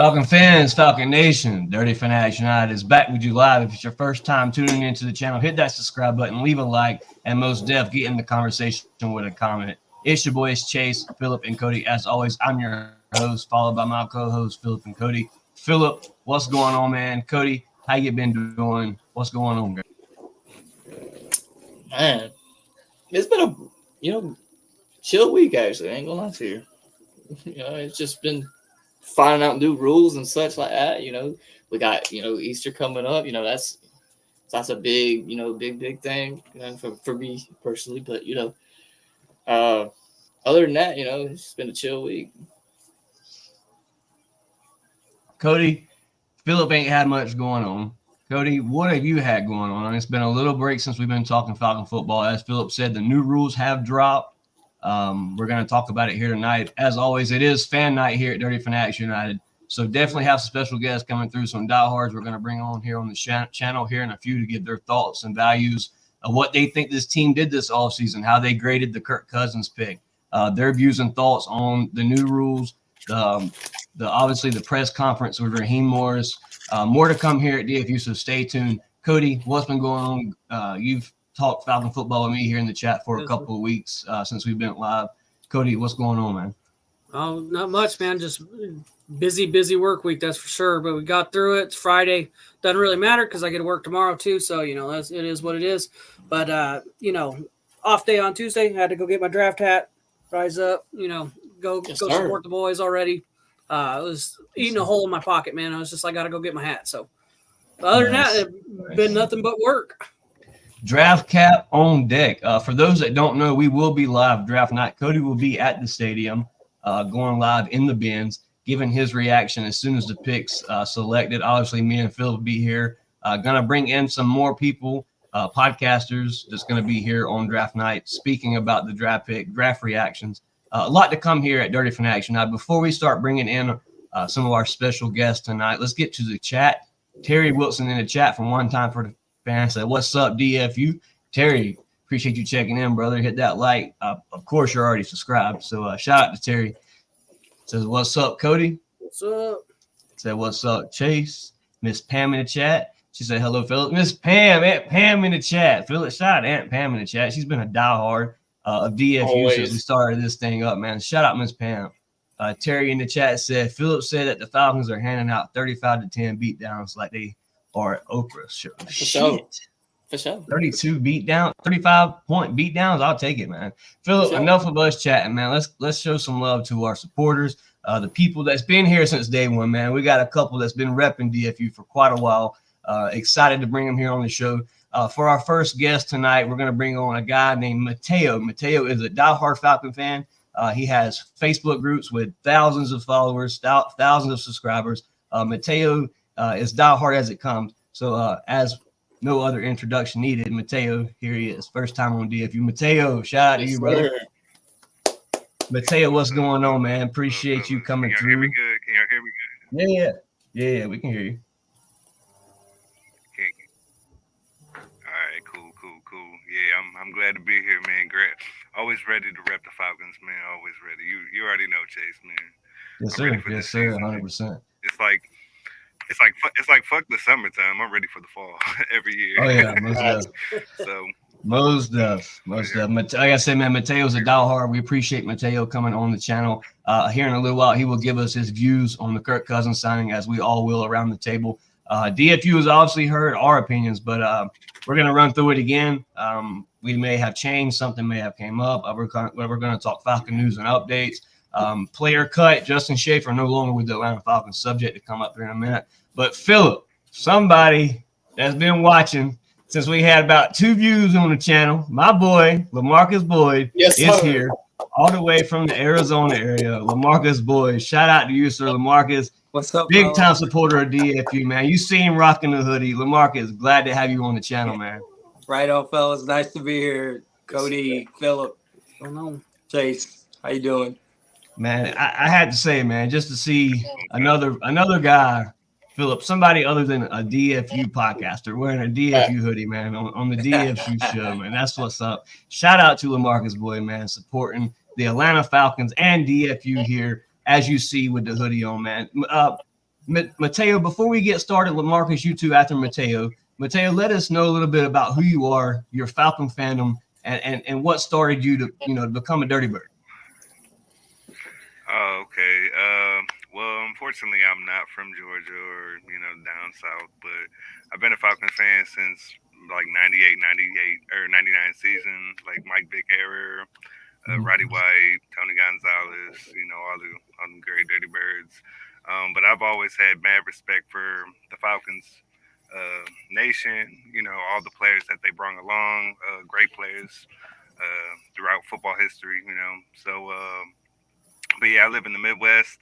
Falcon fans, Falcon Nation, Dirty Fanatics United is back with you live. If it's your first time tuning into the channel, hit that subscribe button, leave a like, and most def, get in the conversation with a comment. It's your boys, Chase, Philip, and Cody. As always, I'm your host, followed by my co-hosts, Philip and Cody. Philip, what's going on, man? Cody, how you been doing? What's going on, man? It's been a chill week, actually. I ain't gonna lie to you. It's just been finding out new rules and such like that. We got Easter coming up. That's a big big thing for me personally. But other than that, it's been a chill week. Cody, Philip ain't had much going on. Cody, what have you had going on? It's been a little break since we've been talking Falcon football. As Philip said, the new rules have dropped. We're going to talk about it here tonight. As always, it is fan night here at Dirty Fanatics United. So definitely have some special guests coming through, some diehards we're going to bring on here on the channel here in a few to give their thoughts and values of what they think this team did this offseason, how they graded the Kirk Cousins pick, their views and thoughts on the new rules, obviously the press conference with Raheem Morris. More to come here at DFU, so stay tuned. Cody, what's been going on? You've talked Falcon football with me here in the chat for a couple of weeks since we've been live. Cody, what's going on, man? Oh, not much, man. Just busy work week, that's for sure. But we got through it. It's Friday. Doesn't really matter because I get to work tomorrow too. So, it is what it is. But, off day on Tuesday. I had to go get my draft hat, rise up, go support the boys already. I was eating a hole in my pocket, man. I was just like, I got to go get my hat. So, other than that, it's been nothing but work. Draft cap on deck. For those that don't know, we will be live draft night. Cody will be at the stadium, going live in the bins, giving his reaction as soon as the picks selected. Obviously, me and Phil will be here. Gonna bring in some more people, podcasters that's gonna be here on draft night, speaking about the draft pick, draft reactions. A lot to come here at Dirty Fanatics. Now, before we start bringing in some of our special guests tonight, let's get to the chat. Terry Wilson in the chat from One Time for the Fans said, "What's up, DFU?" Terry, appreciate you checking in, brother. Hit that like. Of course, you're already subscribed. So shout out to Terry. Says, "What's up, Cody?" What's up? Said, "What's up, Chase?" Miss Pam in the chat. She said, "Hello, Philip." Miss Pam, Aunt Pam in the chat. Philip, shout out to Aunt Pam in the chat. She's been a diehard of DFU since we started this thing up, man. Shout out, Miss Pam. Terry in the chat said, "Philip said that the Falcons are handing out 35-10 beatdowns like they are Oprah show." For sure. 32 beatdown, 35-point beatdowns. I'll take it, man. Philip, enough of us chatting, man. Let's show some love to our supporters, the people that's been here since day one, man. We got a couple that's been repping DFU for quite a while. Excited to bring them here on the show. For our first guest tonight, we're going to bring on a guy named Mateo. Mateo is a diehard Falcon fan. He has Facebook groups with thousands of followers, thousands of subscribers. Mateo is diehard as it comes. So as no other introduction needed, Mateo, here he is. First time on DFU. Mateo, shout out to you, brother. Mateo, what's going on, man? Appreciate you coming through. Hear me good? Can y'all hear me good? Yeah, we can hear you. All right, cool. Yeah, I'm glad to be here, man. Great. Always ready to rep the Falcons, man. Always ready. You already know, Chase, man. Yes, sir. Yes, sir. 100%. It's like fuck the summertime. I'm ready for the fall every year. Oh yeah, most stuff. Like I said, man, Mateo's a diehard. We appreciate Mateo coming on the channel. Here in a little while, he will give us his views on the Kirk Cousins signing, as we all will around the table. DFU has obviously heard our opinions, but we're gonna run through it again. We may have changed, something may have came up. We're gonna talk Falcon news and updates. Player cut, Justin Schaefer no longer with the Atlanta Falcons, subject to come up here in a minute. But Philip, somebody that's been watching since we had about 2 views on the channel, my boy LaMarcus Boyd is here all the way from the Arizona area. LaMarcus Boyd, shout out to you, sir. LaMarcus, what's up? Big time supporter of DFU, man. You see him rocking the hoodie. LaMarcus, glad to have you on the channel, man. Right on, fellas. Nice to be here. Cody, Philip, Chase, how you doing? Man, I had to say, man, just to see another guy, Philip, somebody other than a DFU podcaster wearing a DFU hoodie, man, on the DFU show, man. That's what's up. Shout out to LaMarcus Boyd, man, supporting the Atlanta Falcons and DFU here, as you see with the hoodie on, man. Mateo, before we get started with Marcus, you two after Mateo, let us know a little bit about who you are, your Falcon fandom, and what started you to become a Dirty Bird. Oh, okay. Well, unfortunately, I'm not from Georgia or down south, but I've been a Falcons fan since like 98, 98 or 99 season, like Mike Vick era, Roddy White, Tony Gonzalez, all the great Dirty Birds. But I've always had mad respect for the Falcons nation, all the players that they brought along, great players throughout football history, So, but yeah, I live in the Midwest.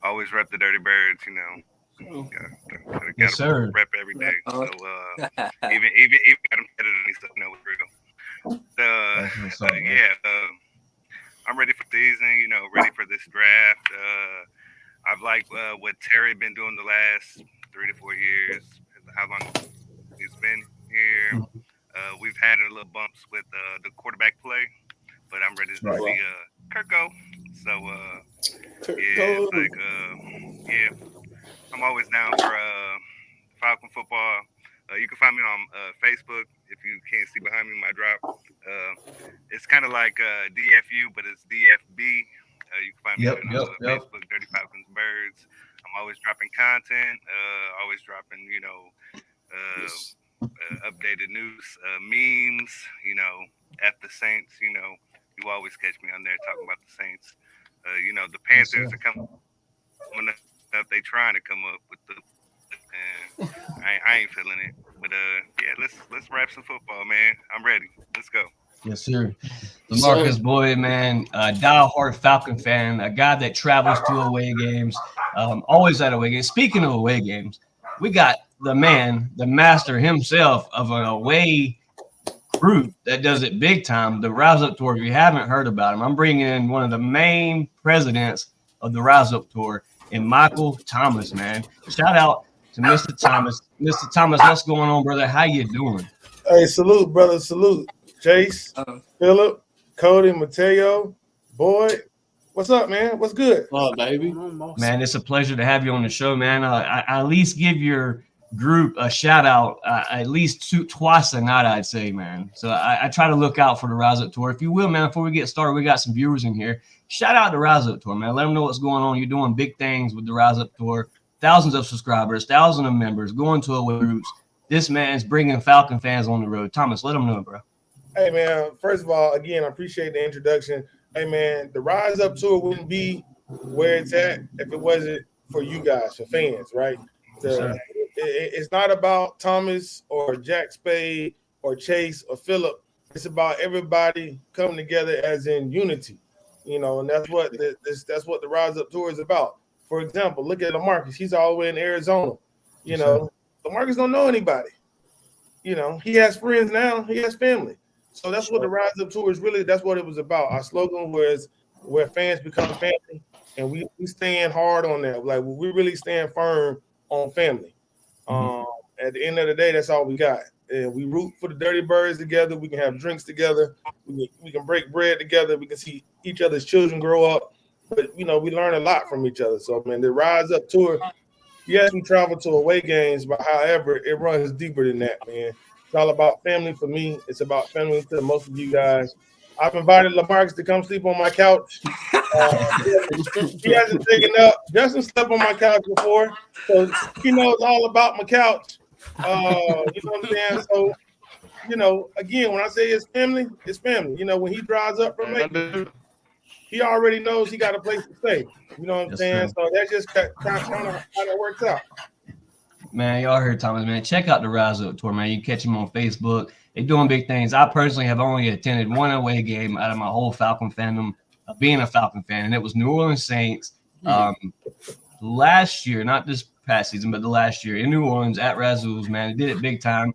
Always rep the Dirty Birds, Yes, sir. Rep every day. So even got them better than me, so it's real. I'm ready for the season. Ready for this draft. I've liked what Terry been doing the last 3 to 4 years. How long he's been here. We've had a little bumps with the quarterback play, but I'm ready to see Kirk go. So I'm always down for Falcon football. You can find me on Facebook if you can't see behind me my drop. It's kind of like DFU, but it's DFB. You can find me on Facebook, Dirty Falcons Birds. I'm always dropping content, always dropping, updated news, memes, at the Saints, you always catch me on there talking about the Saints. The Panthers are coming up. They trying to come up with I ain't feeling it. But let's wrap some football, man. I'm ready. Let's go. Yes, sir. LaMarcus Boyd, man, a diehard Falcon fan, a guy that travels to away games, always at away games. Speaking of away games, we got the man, the master himself of an away group that does it big time, the Rise Up Tour. If you haven't heard about him, I'm bringing in one of the main presidents of the Rise Up Tour, and Michael Thomas, man. Shout out to Mr. Thomas. Mr. Thomas, what's going on, brother? How you doing? Hey, salute, brother. Salute. Chase, Philip, Cody, Mateo, Boyd. What's up, man? What's good? Oh, baby. Man, it's a pleasure to have you on the show, man. I at least give your group a shout out at least twice a night, I'd say, man. So I try to look out for the Rise Up Tour. If you will, man, before we get started, we got some viewers in here. Shout out to Rise Up Tour, man. Let them know what's going on. You're doing big things with the Rise Up Tour. Thousands of subscribers, thousands of members, going to away groups. This man's bringing Falcon fans on the road. Thomas, let them know, bro. Hey, man, first of all, again, I appreciate the introduction. Hey, man, the Rise Up Tour wouldn't be where it's at if it wasn't for you guys, for fans, right? It's not about Thomas or Jack Spade or Chase or Philip. It's about everybody coming together as in unity, and that's what the Rise Up Tour is about. For example, look at LaMarcus. He's all the way in Arizona. LaMarcus don't know anybody. He has friends now. He has family. So that's what the Rise Up Tour is really. That's what it was about. Our slogan was where fans become family, and we stand hard on that. Like we really stand firm on family. At the end of the day, that's all we got. And we root for the Dirty Birds together. We can have drinks together. We can break bread together. We can see each other's children grow up. But, we learn a lot from each other. So, man, the Rise Up Tour, yes, we travel to away games, but however, it runs deeper than that, man. It's all about family for me. It's about family to most of you guys. I've invited LaMarcus to come sleep on my couch. He hasn't taken up. Justin slept on my couch before, so he knows all about my couch. You know what I'm saying? So, again, when I say it's family, it's family. When he drives up from Macon, he already knows he got a place to stay. You know what I'm saying? True. So that just kind of how that works out. Man, y'all heard Thomas, man. Check out the Rise Up Tour, man. You can catch him on Facebook. They're doing big things. I personally have only attended one away game out of my whole Falcon fandom, being a Falcon fan, and it was New Orleans Saints last year, not this past season, but the last year in New Orleans at Razzoul's, man. They did it big time.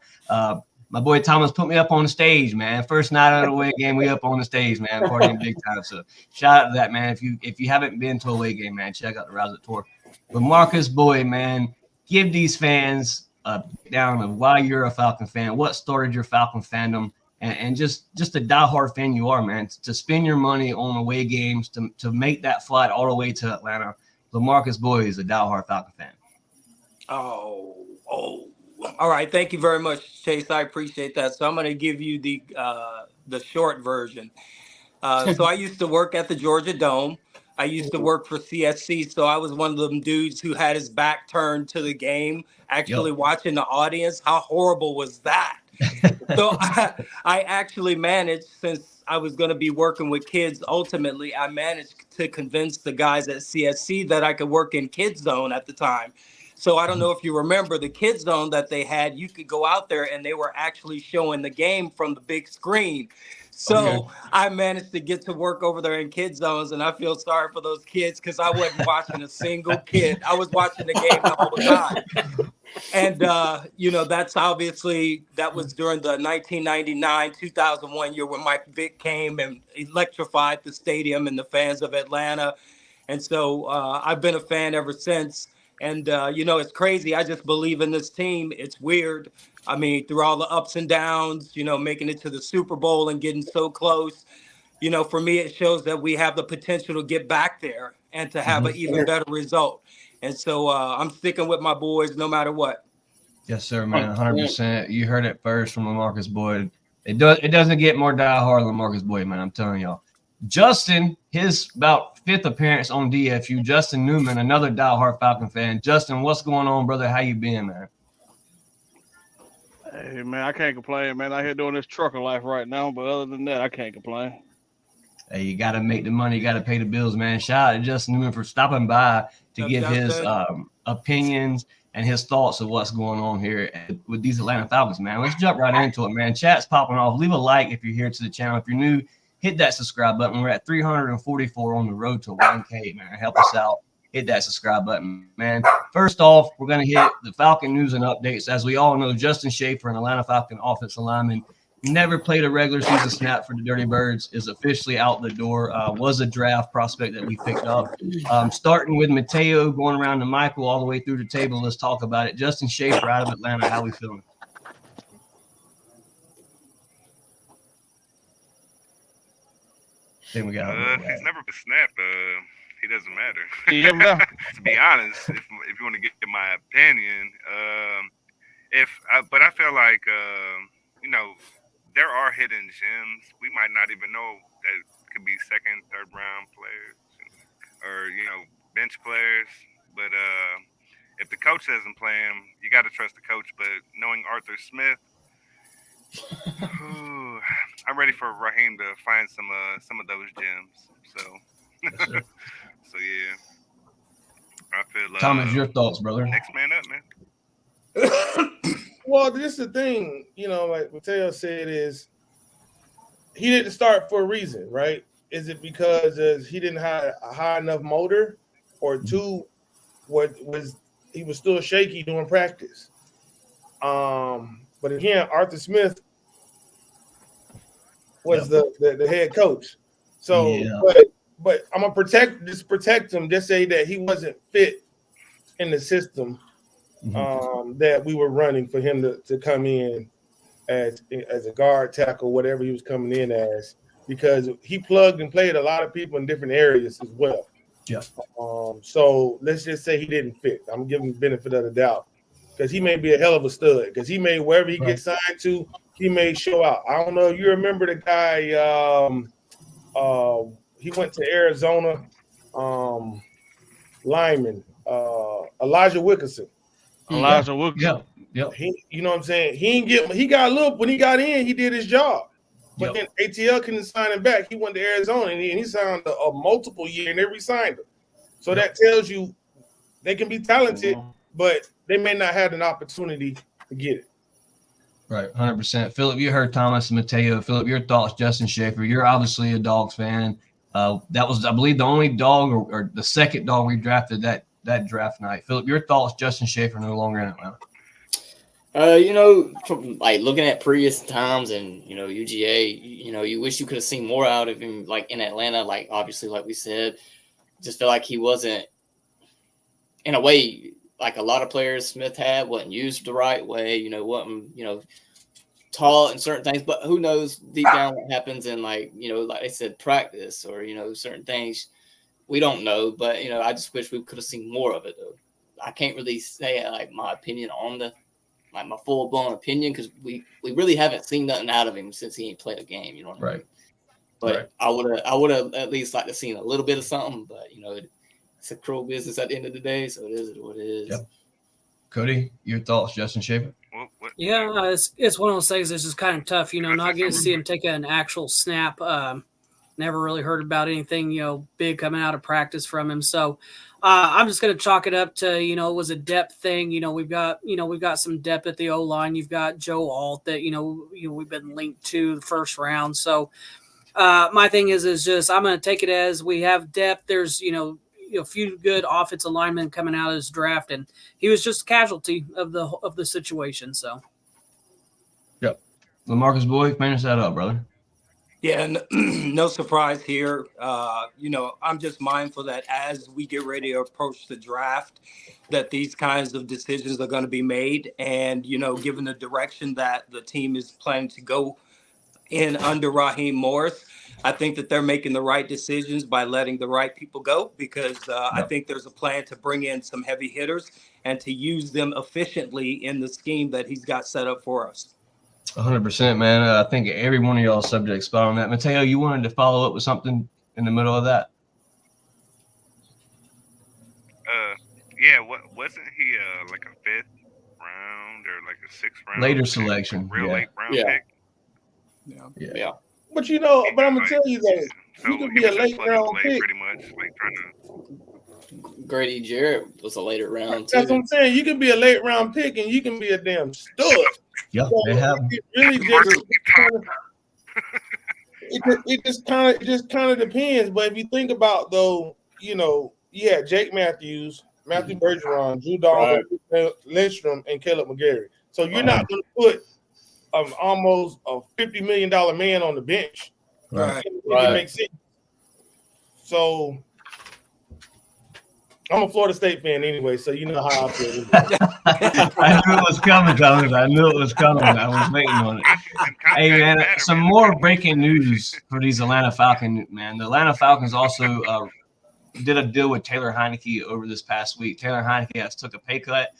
My boy Thomas put me up on the stage, man. First night of the away game, we up on the stage, man, partying big time. So shout out to that, man. If you haven't been to a away game, man, check out the Rise Up Tour. But Marcus Boyd, man, give these fans a breakdown of why you're a Falcon fan, what started your Falcon fandom, and just a diehard fan you are, man. To spend your money on away games, to make that flight all the way to Atlanta. LaMarcus Boyd is a diehard Falcon fan. Oh. All right. Thank you very much, Chase. I appreciate that. So I'm going to give you the short version. So I used to work at the Georgia Dome. I used to work for CSC. So I was one of them dudes who had his back turned to the game, actually watching the audience. How horrible was that? So I actually managed, since I was going to be working with kids, ultimately, I managed to convince the guys at CSC that I could work in Kids Zone at the time. So I don't know if you remember the Kids Zone that they had. You could go out there and they were actually showing the game from the big screen. So I managed to get to work over there in Kids Zones, and I feel sorry for those kids because I wasn't watching a single kid. I was watching the game the whole time. And, that's obviously, that was during the 1999-2001 year when Mike Vick came and electrified the stadium and the fans of Atlanta. And so I've been a fan ever since. And, it's crazy. I just believe in this team. It's weird. I mean, through all the ups and downs, making it to the Super Bowl and getting so close, for me, it shows that we have the potential to get back there and to have an even better result. And so I'm sticking with my boys no matter what. Yes, sir, man. 100%. You heard it first from LaMarcus Boyd. It doesn't get more diehard than LaMarcus Boyd, man. I'm telling y'all. Justin, his about fifth appearance on DFU. Justin Newman, another diehard Falcon fan. Justin, what's going on, brother? How you been, man? Hey, man, I can't complain, man. Out here doing this trucker life right now, but other than that, I can't complain. Hey, you got to make the money. You got to pay the bills, man. Shout out to Justin Newman for stopping by to give his opinions and his thoughts of what's going on here with these Atlanta Falcons, man. Let's jump right into it, man. Chat's popping off. Leave a like if you're here to the channel. If you're new, hit that subscribe button. We're at 344 on the road to 1K, man. Help us out. Hit that subscribe button, man. First off, we're going to hit the Falcon news and updates. As we all know, Justin Schaefer, an Atlanta Falcon offensive lineman, never played a regular season snap for the Dirty Birds, is officially out the door. Was a draft prospect that we picked up. Starting with Mateo, going around to Michael, all the way through the table. Let's talk about it. Justin Schaefer out of Atlanta. How we feeling? Then we got if he's never been snapped, he doesn't matter. To be honest, if you want to get my opinion, but I feel like there are hidden gems. We might not even know that could be second, third round players, or bench players. But if the coach doesn't play him, you got to trust the coach. But knowing Arthur Smith, I'm ready for Raheem to find some of those gems. So, so yeah, I feel. Thomas, your thoughts, brother? Next man up, man. Well, this is the thing, like Mateo said, is he didn't start for a reason, right? Is it because he didn't have a high enough motor, or two, he was still shaky during practice? But again, Arthur Smith was the head coach. So, but I'm gonna protect him. Just say that he wasn't fit in the system that we were running for him to come in as a guard, tackle, whatever he was coming in as, because he plugged and played a lot of people in different areas as well. Yeah. So let's just say he didn't fit. I'm giving him the benefit of the doubt, because he may be a hell of a stud, because he may, wherever he gets signed to, he may show out. I don't know if you remember the guy, he went to Arizona, lineman, Elijah Wilkinson. Elijah Wilkinson. Yeah. You know what I'm saying? He got a little, when he got in, he did his job. But then ATL couldn't sign him back. He went to Arizona and he signed a multiple year, and they re-signed him. So that tells you they can be talented, but they may not have an opportunity to get it. Right, 100%. Philip, you heard Thomas and Mateo. Philip, your thoughts, Justin Schaefer. You're obviously a Dogs fan. That was, I believe, the only dog or the second dog we drafted that draft night. Philip, your thoughts, Justin Schaefer no longer in Atlanta. From like looking at previous times and UGA, you wish you could have seen more out of him, like in Atlanta. Like obviously, like we said, just felt like he wasn't, in a way, like a lot of players Smith had, wasn't used the right way. Wasn't taught in certain things, but who knows deep down what happens in like I said, practice or certain things we don't know. But I just wish we could have seen more of it though. I can't really say like my opinion on my full blown opinion because we really haven't seen nothing out of him since he ain't played a game. You know what I mean? But I would have at least liked to seen a little bit of something. But it's a cruel business at the end of the day, so it is what it is. Yep. Cody, your thoughts, Justin Shaver? Yeah, it's one of those things that's just kind of tough, not getting to see him take an actual snap. Never really heard about anything, big coming out of practice from him. So I'm just going to chalk it up to, it was a depth thing. We've got some depth at the O-line. You've got Joe Alt that, we've been linked to the first round. So my thing is just, I'm going to take it as we have depth. There's, a few good offensive linemen coming out of this draft, and he was just a casualty of the situation. So, yep. LaMarcus Boyd, finish that up, brother. Yeah, no surprise here. I'm just mindful that as we get ready to approach the draft, that these kinds of decisions are going to be made. And, given the direction that the team is planning to go in under Raheem Morris, I think that they're making the right decisions by letting the right people go because I think there's a plan to bring in some heavy hitters and to use them efficiently in the scheme that he's got set up for us. 100%, man. I think every one of y'all subject spot on that. Mateo, you wanted to follow up with something in the middle of that? Yeah. Wasn't he like a 5th round or like a 6th round? Later selection. Real late round pick. Yeah. But but I'm gonna tell you that So he could be a late round pick. Pretty much, like trying to. Grady Jarrett was a later round too. That's what I'm saying. You can be a late round pick and you can be a damn stud. Yeah, So they have. it really just kind of depends. But if you think about though, Jake Matthews, Matthew Bergeron, Drew Donald, Lindstrom, and Caleb McGarry. So you're not going to put almost a $50 million man on the bench. Right. It makes sense. So I'm a Florida State fan anyway, so you know how I feel. I knew it was coming, Thomas. I knew it was coming. I was waiting on it. Hey, man, some more breaking news for these Atlanta Falcons, man. The Atlanta Falcons also did a deal with Taylor Heineke over this past week. Taylor Heineke has took a pay cut.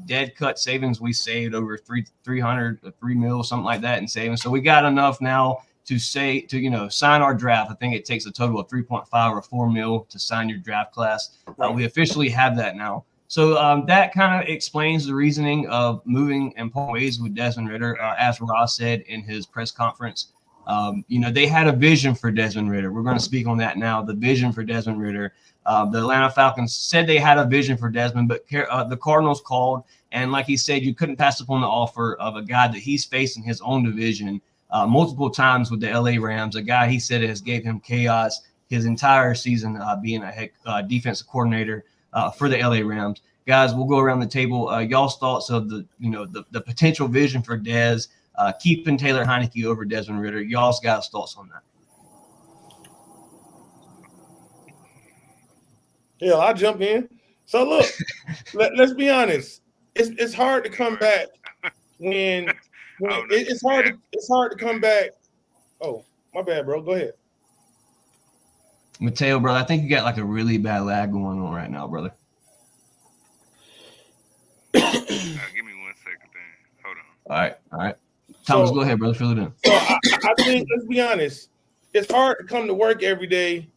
Dead cut savings, we saved over 300, 3 mil, something like that in savings. So we got enough now to sign our draft. I think it takes a total of 3.5 or 4 mil to sign your draft class. We officially have that now. So that kind of explains the reasoning of moving and parting ways with Desmond Ridder. As Ross said in his press conference, they had a vision for Desmond Ridder. We're going to speak on that now, the vision for Desmond Ridder. The Atlanta Falcons said they had a vision for Desmond, but the Cardinals called, and like he said, you couldn't pass upon the offer of a guy that he's faced in his own division multiple times with the LA Rams, a guy he said has gave him chaos his entire season being a defensive coordinator for the LA Rams. Guys, we'll go around the table. Y'all's thoughts of the potential vision for Dez, keeping Taylor Heineke over Desmond Ridder. Y'all's guys' thoughts on that? Yeah, I'll jump in. So look, let's be honest. It's hard to come back when it's hard to come back. Oh, my bad, bro. Go ahead. Mateo, brother, I think you got like a really bad lag going on right now, brother. Give me 1 second then. Hold on. All right. Thomas, go ahead, brother. Fill it in. So I think, let's be honest, it's hard to come to work every day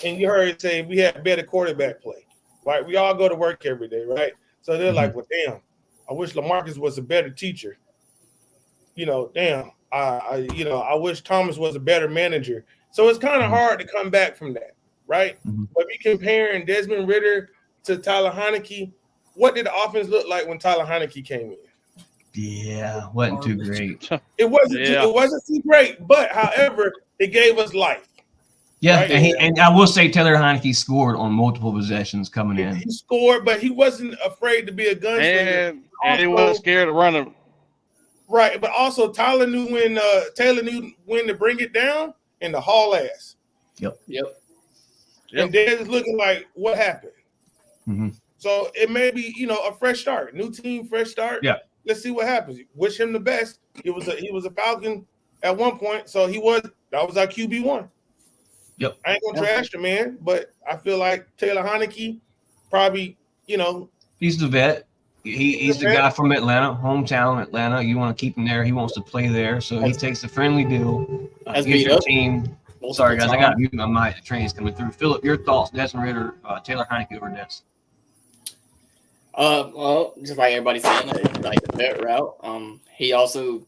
and you heard it say we have better quarterback play, right? We all go to work every day, right? So they're like, well, damn, I wish LaMarcus was a better teacher. I wish Thomas was a better manager. So it's kind of hard to come back from that, right? But if you're comparing Desmond Ridder to Tyler Heineke, what did the offense look like when Tyler Heineke came in? Yeah, wasn't too great. It wasn't too great, but however, it gave us life. Yeah, right? and I will say Taylor Heineke scored on multiple possessions coming in. He scored, but he wasn't afraid to be a gunslinger. And he wasn't scared to run him. Right, but also Taylor knew when to bring it down and to haul ass. Yep. And Dez is looking like, what happened? Mm-hmm. So it may be, a fresh start, new team, fresh start. Yeah. Let's see what happens. Wish him the best. He was a Falcon at one point, so that was our QB1. Yep. I ain't gonna trash the man, but I feel like Taylor Heineke probably, He's the vet. He's the guy from Atlanta, hometown Atlanta. You want to keep him there. He wants to play there, so he takes the friendly deal. Has Gives beat your up team. multiple Sorry, guys, I got to times. mute my mic. The train's coming through. Philip, your thoughts? Desmond Ritter, Taylor Heineke over Des. Well, just like everybody's saying, like the vet route. He also,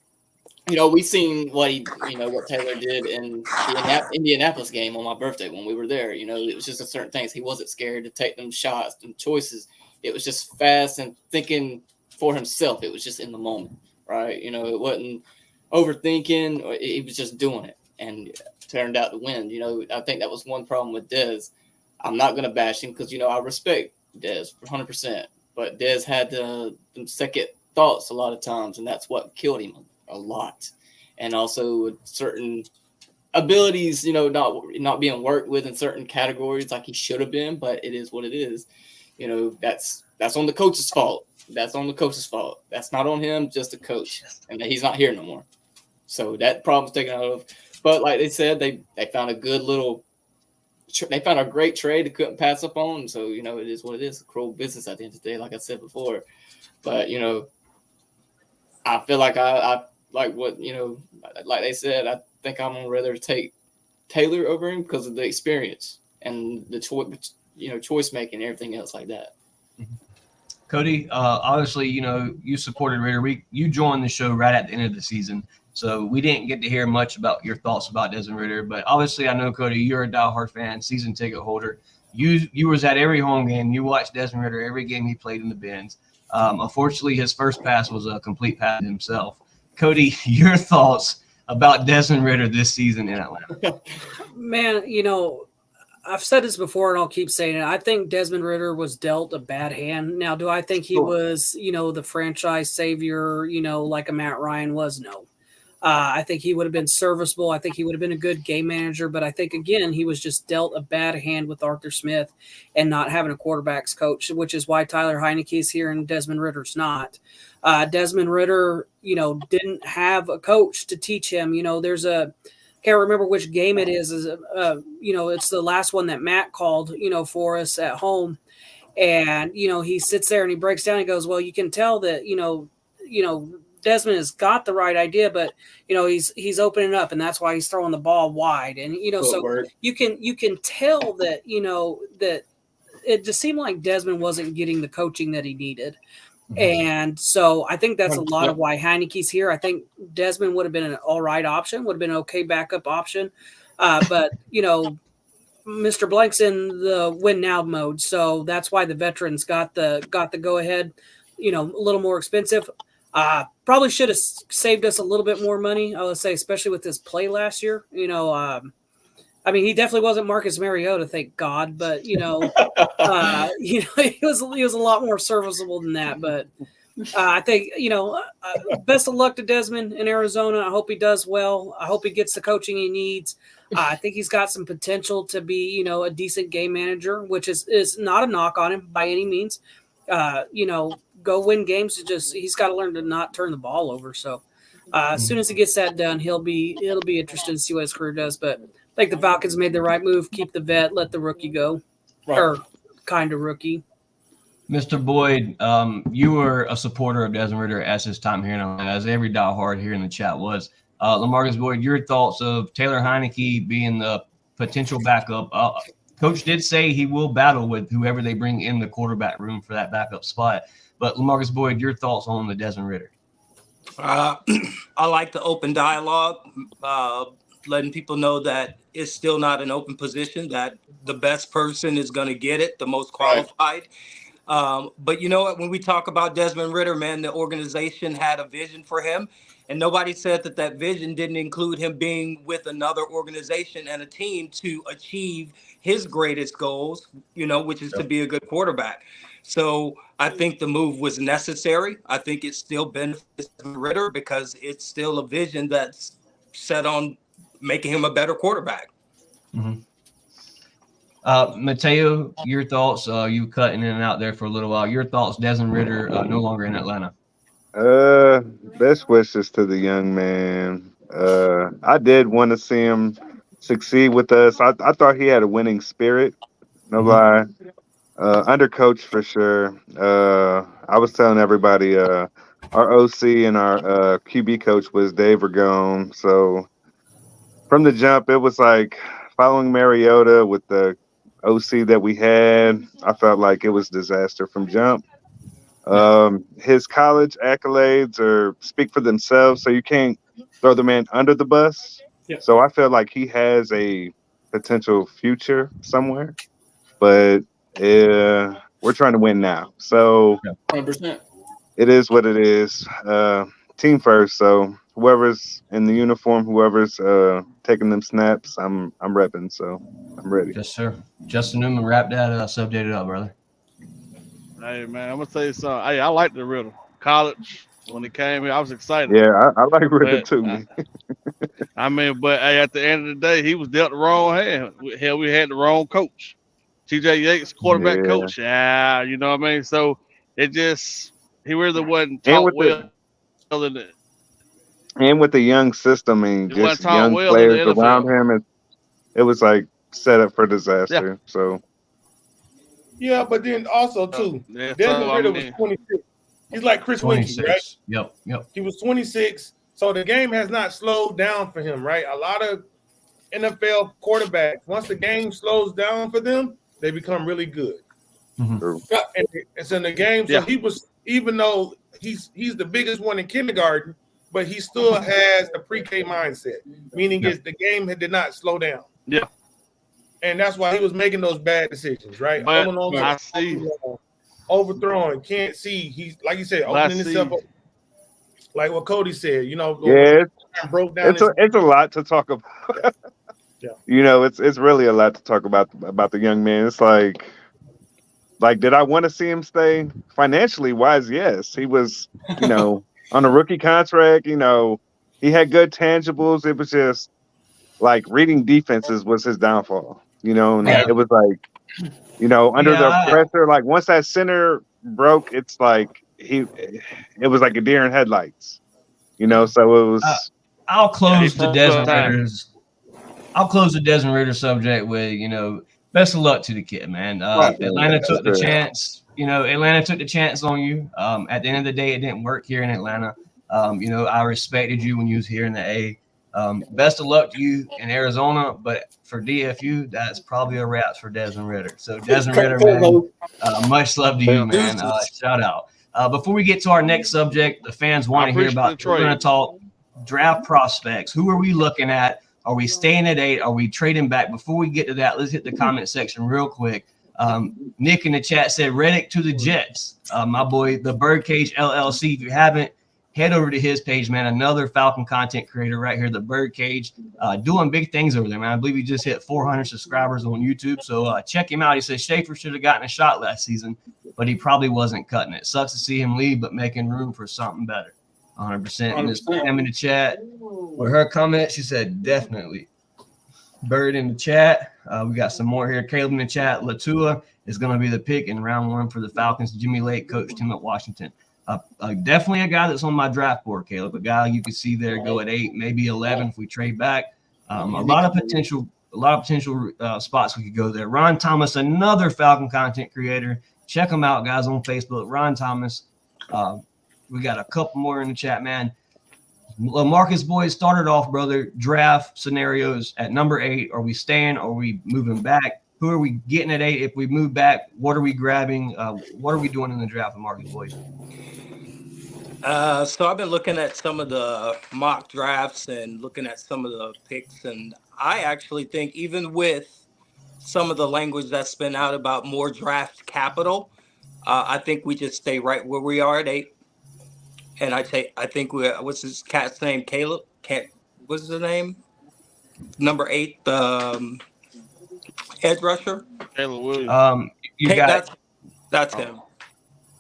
we seen what what Taylor did in the Indianapolis game on my birthday when we were there. It was just a certain things. He wasn't scared to take them shots and choices. It was just fast and thinking for himself. It was just in the moment, right? It wasn't overthinking. He was just doing it, and it turned out to win. I think that was one problem with Dez. I'm not gonna bash him because I respect Dez 100%, but Dez had the second thoughts a lot of times, and that's what killed him a lot. And also certain abilities, not being worked with in certain categories like he should have been, but it is what it is. That's on the coach's fault. That's on the coach's fault. That's not on him, just the coach. And he's not here no more. So that problem's taken out of. But like they said, they found a good little they found a great trade they couldn't pass up on. So, it is what it is. A cruel business at the end of the day, like I said before. But, I feel like I like what, like they said, I think I'm going to rather take Taylor over him because of the experience and the choice making and everything else like that. Cody, obviously, you supported Ritter. You joined the show right at the end of the season, so we didn't get to hear much about your thoughts about Desmond Ritter. But obviously, I know, Cody, you're a diehard fan, season ticket holder. You was at every home game. You watched Desmond Ritter every game he played in the Benz. Unfortunately, his first pass was a complete pass himself. Cody, your thoughts about Desmond Ritter this season in Atlanta? Man, I've said this before and I'll keep saying it. I think Desmond Ritter was dealt a bad hand. Now, do I think he was, the franchise savior, like a Matt Ryan was? No. I think he would have been serviceable. I think he would have been a good game manager. But I think, again, he was just dealt a bad hand with Arthur Smith and not having a quarterbacks coach, which is why Tyler Heineke is here and Desmond Ritter's not. Desmond Ritter, didn't have a coach to teach him. Can't remember which game it is. It's the last one that Matt called, for us at home. And, he sits there and he breaks down and goes, well, you can tell that, Desmond has got the right idea, but, he's opening up and that's why he's throwing the ball wide. And, so you can tell that, that it just seemed like Desmond wasn't getting the coaching that he needed. And so I think that's a lot of why Heineke's here. I think Desmond would have been an all right option, would have been an okay backup option. But, Mr. Blank's in the win now mode. So that's why the veterans got the go ahead, a little more expensive. Probably should have saved us a little bit more money. I would say, especially with his play last year, he definitely wasn't Marcus Mariota, thank God, but he was a lot more serviceable than that. But I think best of luck to Desmond in Arizona. I hope he does well. I hope he gets the coaching he needs. I think he's got some potential to be a decent game manager, which is not a knock on him by any means. Go win games. He's got to learn to not turn the ball over. So as soon as he gets that done, it'll be interesting to see what his career does. But I think the Falcons made the right move. Keep the vet, let the rookie go, or kind of rookie. Mr. Boyd, you were a supporter of Desmond Ritter at his time here in Atlanta, as every diehard here in the chat was. LaMarcus Boyd, your thoughts of Taylor Heineke being the potential backup? Coach did say he will battle with whoever they bring in the quarterback room for that backup spot. But LaMarcus Boyd, your thoughts on the Desmond Ritter? I like the open dialogue, letting people know that it's still not an open position, that the best person is going to get it, the most qualified. But you know what? When we talk about Desmond Ritter, man, the organization had a vision for him. And nobody said that vision didn't include him being with another organization and a team to achieve his greatest goals, which is to be a good quarterback. So I think the move was necessary. I think it still benefits Ritter because it's still a vision that's set on making him a better quarterback. Mm-hmm. Mateo, your thoughts? You cutting in and out there for a little while. Your thoughts? Desmond Ritter no longer in Atlanta. Best wishes to the young man. I did want to see him succeed with us. I thought he had a winning spirit. No lie. Undercoach for sure. I was telling everybody our OC and our QB coach was Dave Ragone. So from the jump, it was like following Mariota with the OC that we had. I felt like it was disaster from jump. His college accolades speak for themselves, so you can't throw the man under the bus. Yeah. So I feel like he has a potential future somewhere, but we're trying to win now. So 100%. it is what it is. Team first. So whoever's in the uniform, whoever's taking them snaps, I'm repping. So I'm ready. Yes, sir. Justin Newman, wrap that updated up, brother. Hey man, I'm gonna tell you something. Hey, I like the Riddle. College when he came here, I was excited. Yeah, I like Ritter But, too, man. I mean, but hey, at the end of the day, he was dealt the wrong hand. Hell, we had the wrong coach. TJ Yates, quarterback Yeah. coach. Yeah, you know what I mean? So it just he really wasn't And taught with well the in the and with the young system and he wasn't just taught young well in the players around NFL. him, it was like set up for disaster. So Yeah, but then also too, Yeah, Desmond so, I Ritter was mean, 26. He's like Chris Winkie, 26. right? Yep. He was 26. So the game has not slowed down for him, right? A lot of NFL quarterbacks, once the game slows down for them, they become really good. true. And it's in the game. So Yeah. he was, even though he's the biggest one in kindergarten, but he still has the pre-K mindset, meaning is the game did not slow down. Yeah. And that's why he was making those bad decisions, right? But Holding on to I the see. overthrowing, can't see. He's like you said, But I opening himself see. up. Like what Cody said, you know, Yeah, broke down. it's a lot to talk about. Yeah. You know, it's really a lot to talk about the young man. It's like did I want to see him stay? Financially wise, yes. He was, on a rookie contract, he had good tangibles. It was just like reading defenses was his downfall, and Yeah. it was like, under the Yeah. pressure, like once that center broke, it's like it was like a deer in headlights, so it was. I'll close Yeah, the he Desmond time. Ritter's. I'll close the Desmond Ritter subject with, best of luck to the kid, man. Atlanta took the chance. Atlanta took the chance on you. At the end of the day, it didn't work here in Atlanta. I respected you when you was here in the A. Best of luck to you in Arizona, but for DFU, that's probably a wrap for Desmond Ritter. So Desmond Ritter, man, much love to you, man. Shout out. Before we get to our next subject, the fans want to hear about. We're going to talk draft prospects. Who are we looking at? Are we staying at 8? Are we trading back? Before we get to that, let's hit the comment section real quick. Nick in the chat said Reddick to the Jets. My boy, the Birdcage LLC. If you haven't, head over to his page, man. Another Falcon content creator right here, the Birdcage, doing big things over there, man. I believe he just hit 400 subscribers on YouTube. So check him out. He says Schaefer should have gotten a shot last season, but he probably wasn't cutting it. Sucks to see him leave, but making room for something better. 100%. And Miss Pam in the chat with her comment, she said definitely. Bird in the chat. We got some more here. Caleb in the chat. Latua is going to be the pick in round 1 for the Falcons. Jimmy Lake coached him at Washington. Definitely a guy that's on my draft board, Caleb. A guy you can see there go at 8, maybe 11 if we trade back. A lot of potential spots we could go there. Ron Thomas, another Falcon content creator. Check him out, guys, on Facebook. Ron Thomas. We got a couple more in the chat, man. Marcus Boyd started off, brother. Draft scenarios at number 8. Are we staying? Are we moving back? Who are we getting at 8? If we move back, what are we grabbing? What are we doing in the draft with Marcus Boyd? So I've been looking at some of the mock drafts and looking at some of the picks, and I actually think even with some of the language that's been out about more draft capital, I think we just stay right where we are at 8. And I think what's his cat's name? Caleb? What's his name? Number 8, edge rusher. Caleb Williams. That's him.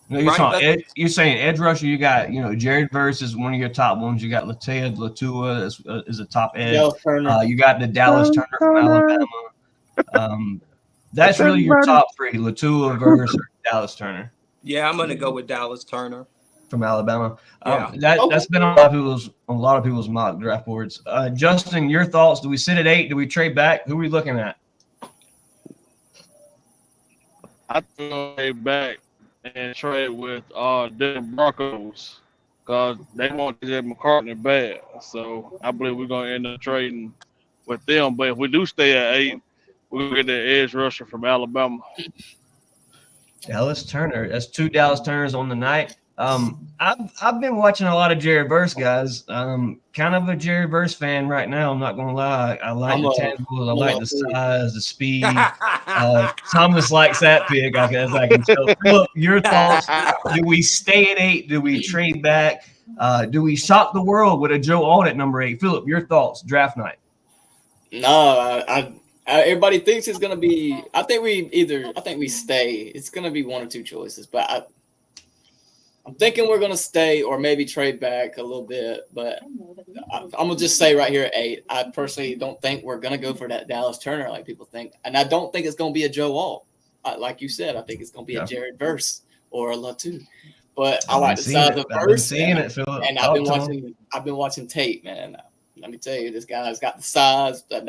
No, you're saying edge rusher. You got Jared Verse is one of your top ones. You got Latua is a top edge. You got the Dallas Turner from Alabama. That's really your top 3: Latua, Verse, or Dallas Turner. Yeah, I'm gonna go with Dallas Turner from Alabama. Yeah. That's been on a lot of people's mock draft boards. Justin, your thoughts? Do we sit at 8? Do we trade back? Who are we looking at? I throw it back and trade with the Broncos because they want TJ McCartney bad. So I believe we're gonna end up trading with them. But if we do stay at 8, we're gonna get the edge rusher from Alabama. Dallas Turner. That's 2 Dallas Turners on the night. I've been watching a lot of Jared Verse guys. Kind of a Jared Verse fan right now. I'm not gonna lie. I like the tangibles. I like the size, the speed. Thomas likes that pick, I guess I can tell. Look, your thoughts. Do we stay at 8? Do we trade back? Do we shock the world with a Joe Alt at number 8? Philip, your thoughts, draft night. No, everybody thinks it's gonna be. I think we stay. It's gonna be one or two choices, but I'm thinking we're gonna stay or maybe trade back a little bit. But I'm gonna just say right here at 8. I personally don't think we're gonna go for that Dallas Turner like people think, and I don't think it's gonna be a Joe Alt. Like you said, I think it's gonna be a Jared Verse or a Latu. But I like the size of Verse. And I've been watching tape, man. Let me tell you, this guy's got the size that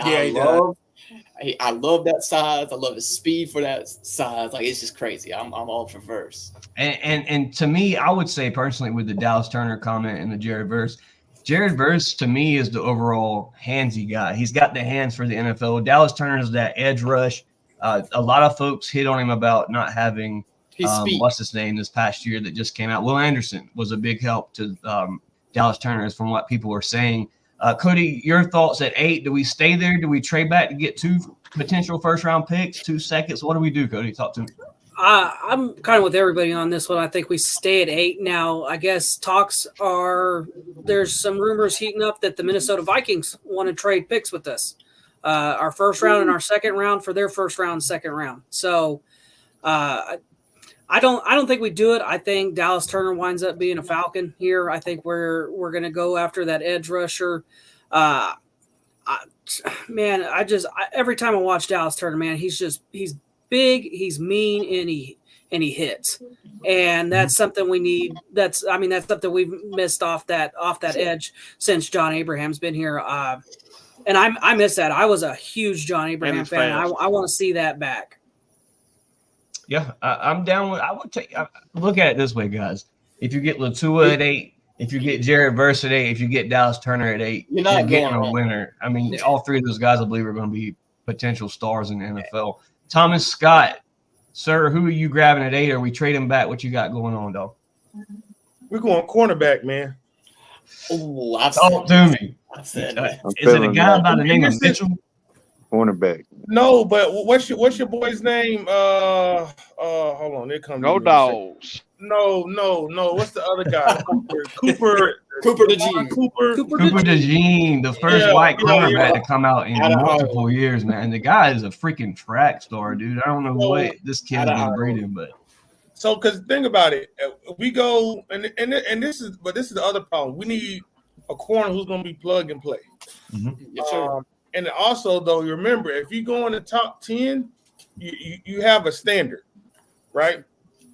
I love that size. I love his speed for that size. Like, it's just crazy. I'm all for Verse. And to me, I would say personally with the Dallas Turner comment and the Jared Verse to me is the overall handsy guy. He's got the hands for the NFL. Dallas Turner is that edge rush. A lot of folks hit on him about not having what's his name this past year that just came out. Will Anderson was a big help to Dallas Turner, from what people were saying. Cody, your thoughts at 8? Do we stay there? Do we trade back to get 2 potential first-round picks, 2 seconds? What do we do, Cody? Talk to me. I'm kind of with everybody on this one. I think we stay at 8 now. I guess there's some rumors heating up that the Minnesota Vikings want to trade picks with us. Our first round and our second round for their first round, second round. So I don't think we do it. I think Dallas Turner winds up being a Falcon here. I think we're going to go after that edge rusher. Every time I watch Dallas Turner, man, he's big, he's mean, and he hits. And that's something we need. That's something we've missed off that edge since John Abraham's been here. And I miss that. I was a huge John Abraham fan. I want to see that back. Yeah, I'm down with. I would take. Look at it this way, guys. If you get Latua at 8, if you get Jared Verse at 8, if you get Dallas Turner at 8, you're getting a winner. I mean, all 3 of those guys, I believe, are going to be potential stars in the NFL. Thomas Scott, sir, who are you grabbing at 8? Are we trading back? What you got going on, dog? We're going cornerback, man. Oh, talk to me. Is it a guy by the name of Mitchell? Cornerback. No, but what's your boy's name? Hold on, there comes Go Dogs. No. What's the other guy? Cooper DeJean. Cooper DeJean, the first white cornerback to come out in multiple years, man. The guy is a freaking track star, dude. I don't know what this kid's been breeding, but so because think about it, we go and this is the other problem. We need a corner who's going to be plug and play. Mm-hmm. Yes, sir. And also, though, you remember, if you go in the top 10, you have a standard, right?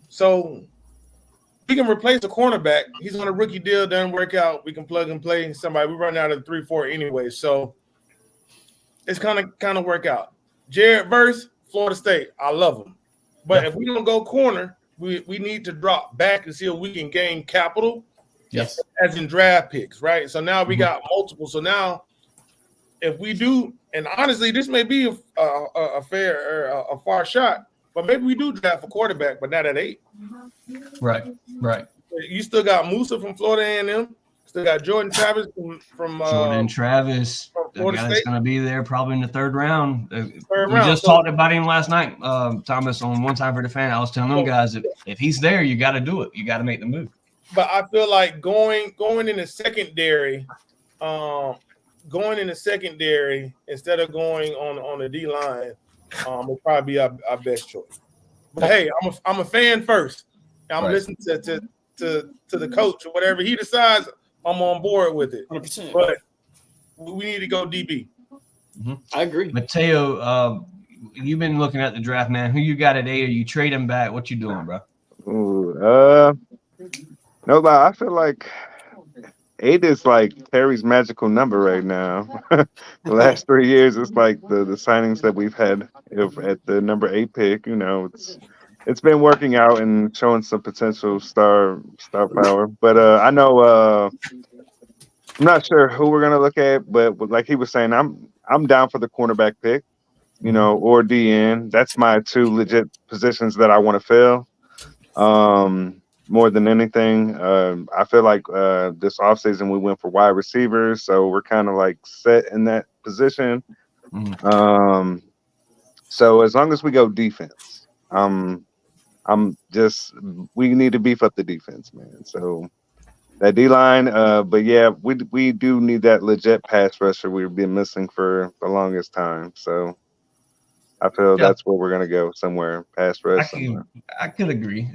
So we can replace a cornerback. He's on a rookie deal, doesn't work out. We can plug and play somebody. We run out of 3-4 anyway, so it's kind of work out. Jared Verse, Florida State, I love him. But if we don't go corner, we need to drop back and see if we can gain capital. Yes, as in draft picks, right? So now we got multiple. So now, if we do, and honestly, this may be a far shot, but maybe we do draft a quarterback, but not at 8. Right. You still got Musa from Florida A&M. Still got Jordan Travis from Jordan Travis. The guy's going to be there probably in the 3rd round. We just talked about him last night, Thomas, on One Time for the Fan. I was telling them guys, if he's there, you got to do it. You got to make the move. But I feel like going in the secondary, instead of going on the D line, will probably be our best choice. But hey, I'm a fan first. I'm listening to the coach or whatever he decides. I'm on board with it. 100%. But we need to go DB. Mm-hmm. I agree. Mateo, you've been looking at the draft, man. Who you got at 8? Are you trading back? What you doing, bro? No, but I feel like 8 is like Terry's magical number right now. The last 3 years, it's like the signings that we've had at the number 8 pick. You know, it's been working out and showing some potential star power. But I know I'm not sure who we're gonna look at, but like he was saying, I'm down for the cornerback pick, or DN. That's my two legit positions that I want to fill. More than anything, I feel like this offseason we went for wide receivers, so we're kind of like set in that position. So as long as we go defense, I'm just we need to beef up the defense, man. So that D line, but yeah, we do need that legit pass rusher we've been missing for the longest time. So I feel Yeah. that's where we're gonna go somewhere pass rush somewhere. I could agree.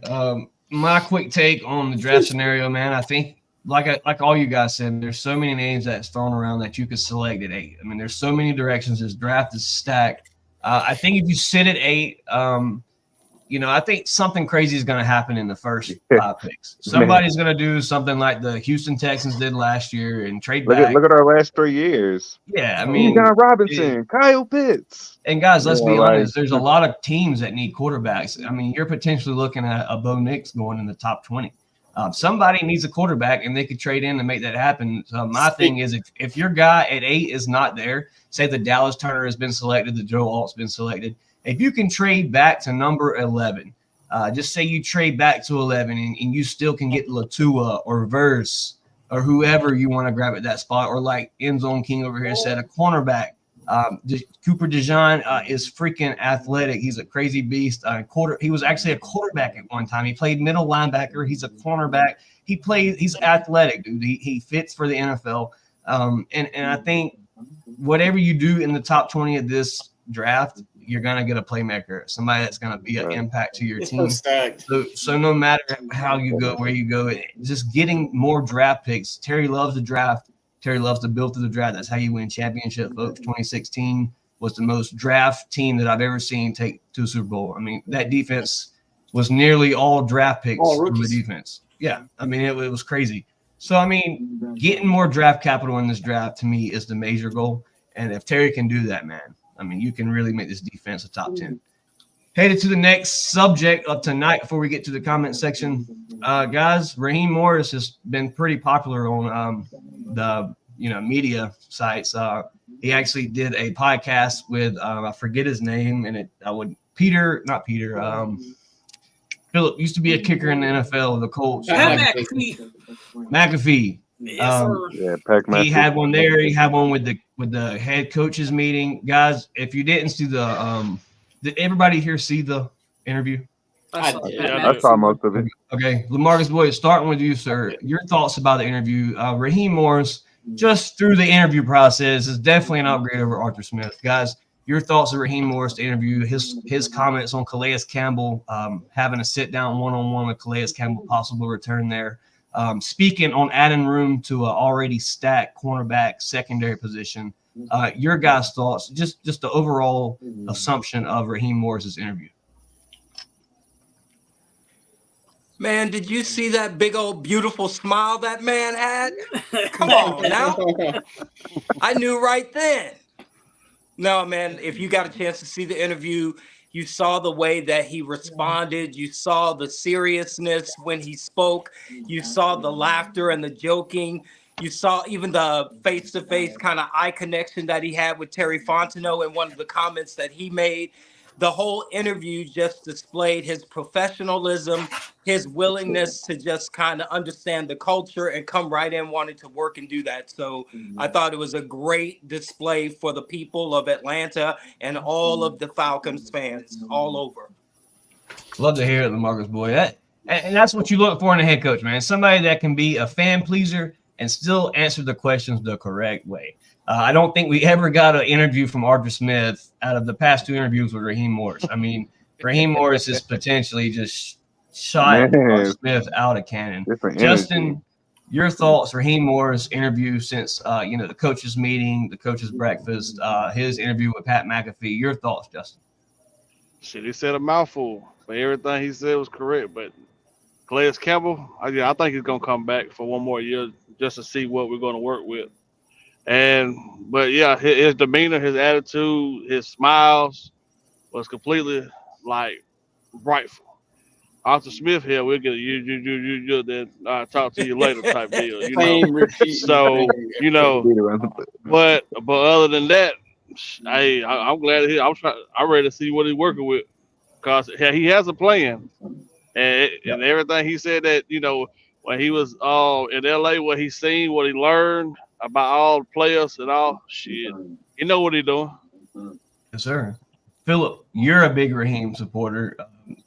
My quick take on the draft scenario, man. I think like all you guys said, there's so many names that's thrown around that you could select at 8. I mean, there's so many directions. This draft is stacked. I think if you sit at 8, I think something crazy is going to happen in the first 5 picks. Somebody's going to do something like the Houston Texans did last year and trade back. Look at our last 3 years. Yeah, I mean, John Robinson, Kyle Pitts. And guys, let's be honest. There's a lot of teams that need quarterbacks. I mean, you're potentially looking at a Bo Nix going in the top 20. Somebody needs a quarterback, and they could trade in to make that happen. So my thing is, if your guy at 8 is not there, say the Dallas Turner has been selected, the Joe Alt's been selected. If you can trade back to number 11, just say you trade back to 11 and you still can get Latua or Verse or whoever you want to grab at that spot, or like End Zone King over here said, a cornerback. Cooper DeJean is freaking athletic. He's a crazy beast. He was actually a quarterback at one time. He played middle linebacker. He's a cornerback. He's athletic, dude. He fits for the NFL. And I think whatever you do in the top 20 of this draft, you're going to get a playmaker, somebody that's going to be an impact to your team. So no matter how you go, where you go, just getting more draft picks. Terry loves the draft. Terry loves to build through the draft. That's how you win championship, folks. 2016 was the most draft team that I've ever seen take to a Super Bowl. I mean, that defense was nearly all draft picks from the defense. Yeah, I mean, it was crazy. So, I mean, getting more draft capital in this draft, to me, is the major goal. And if Terry can do that, man, I mean, you can really make this defense a top 10. Headed to the next subject of tonight before we get to the comment section. Guys, Raheem Morris has been pretty popular on the media sites. He actually did a podcast with I forget his name, and Philip used to be a kicker in the NFL, the Colts. McAfee. Pac he had one there. He had one with the head coaches meeting. Guys, if you didn't see did everybody here see the interview? I saw most of it. Okay, Lamarcus Boyd, starting with you, sir. Your thoughts about the interview? Raheem Morris, just through the interview process, is definitely an upgrade over Arthur Smith. Guys, your thoughts of Raheem Morris, the interview, his comments on Calais Campbell, having a sit-down one-on-one with Calais Campbell, possible return there. Speaking on adding room to an already stacked cornerback secondary position. Your guys' thoughts, just the overall assumption of Raheem Morris's interview. Man, did you see that big old beautiful smile that man had? Come on now. I knew right then. No, man, if you got a chance to see the interview, you saw the way that he responded. You saw the seriousness when he spoke. You saw the laughter and the joking. You saw even the face-to-face kind of eye connection that he had with Terry Fontenot in one of the comments that he made. The whole interview just displayed his professionalism, his willingness to just kind of understand the culture and come right in wanting to work and do that. So I thought it was a great display for the people of Atlanta and all of the Falcons fans all over. Love to hear it, Lamarcus Boyd. And that's what you look for in a head coach, man. Somebody that can be a fan pleaser and still answer the questions the correct way. I don't think we ever got an interview from Arthur Smith out of the past 2 interviews with Raheem Morris. I mean, Raheem Morris is potentially just shot Smith out of cannon. Justin, your thoughts, Raheem Morris interview since, the coaches meeting, the coaches breakfast, his interview with Pat McAfee. Your thoughts, Justin? Shit, he said a mouthful, but everything he said was correct. But Calais Campbell, I think he's going to come back for one more year just to see what we're going to work with. But yeah, his demeanor, his attitude, his smiles was completely like rightful. Arthur Smith here, we'll get a you then talk to you later type deal, you know. Same repeat. So, you know, but other than that, I'm glad to hear. I'm ready to see what he's working with, because he has a plan, and everything he said that, you know, when he was in LA, what he seen, what he learned about all the players and all shit, you know what he doing. Yes, sir. Philip, you're a big Raheem supporter.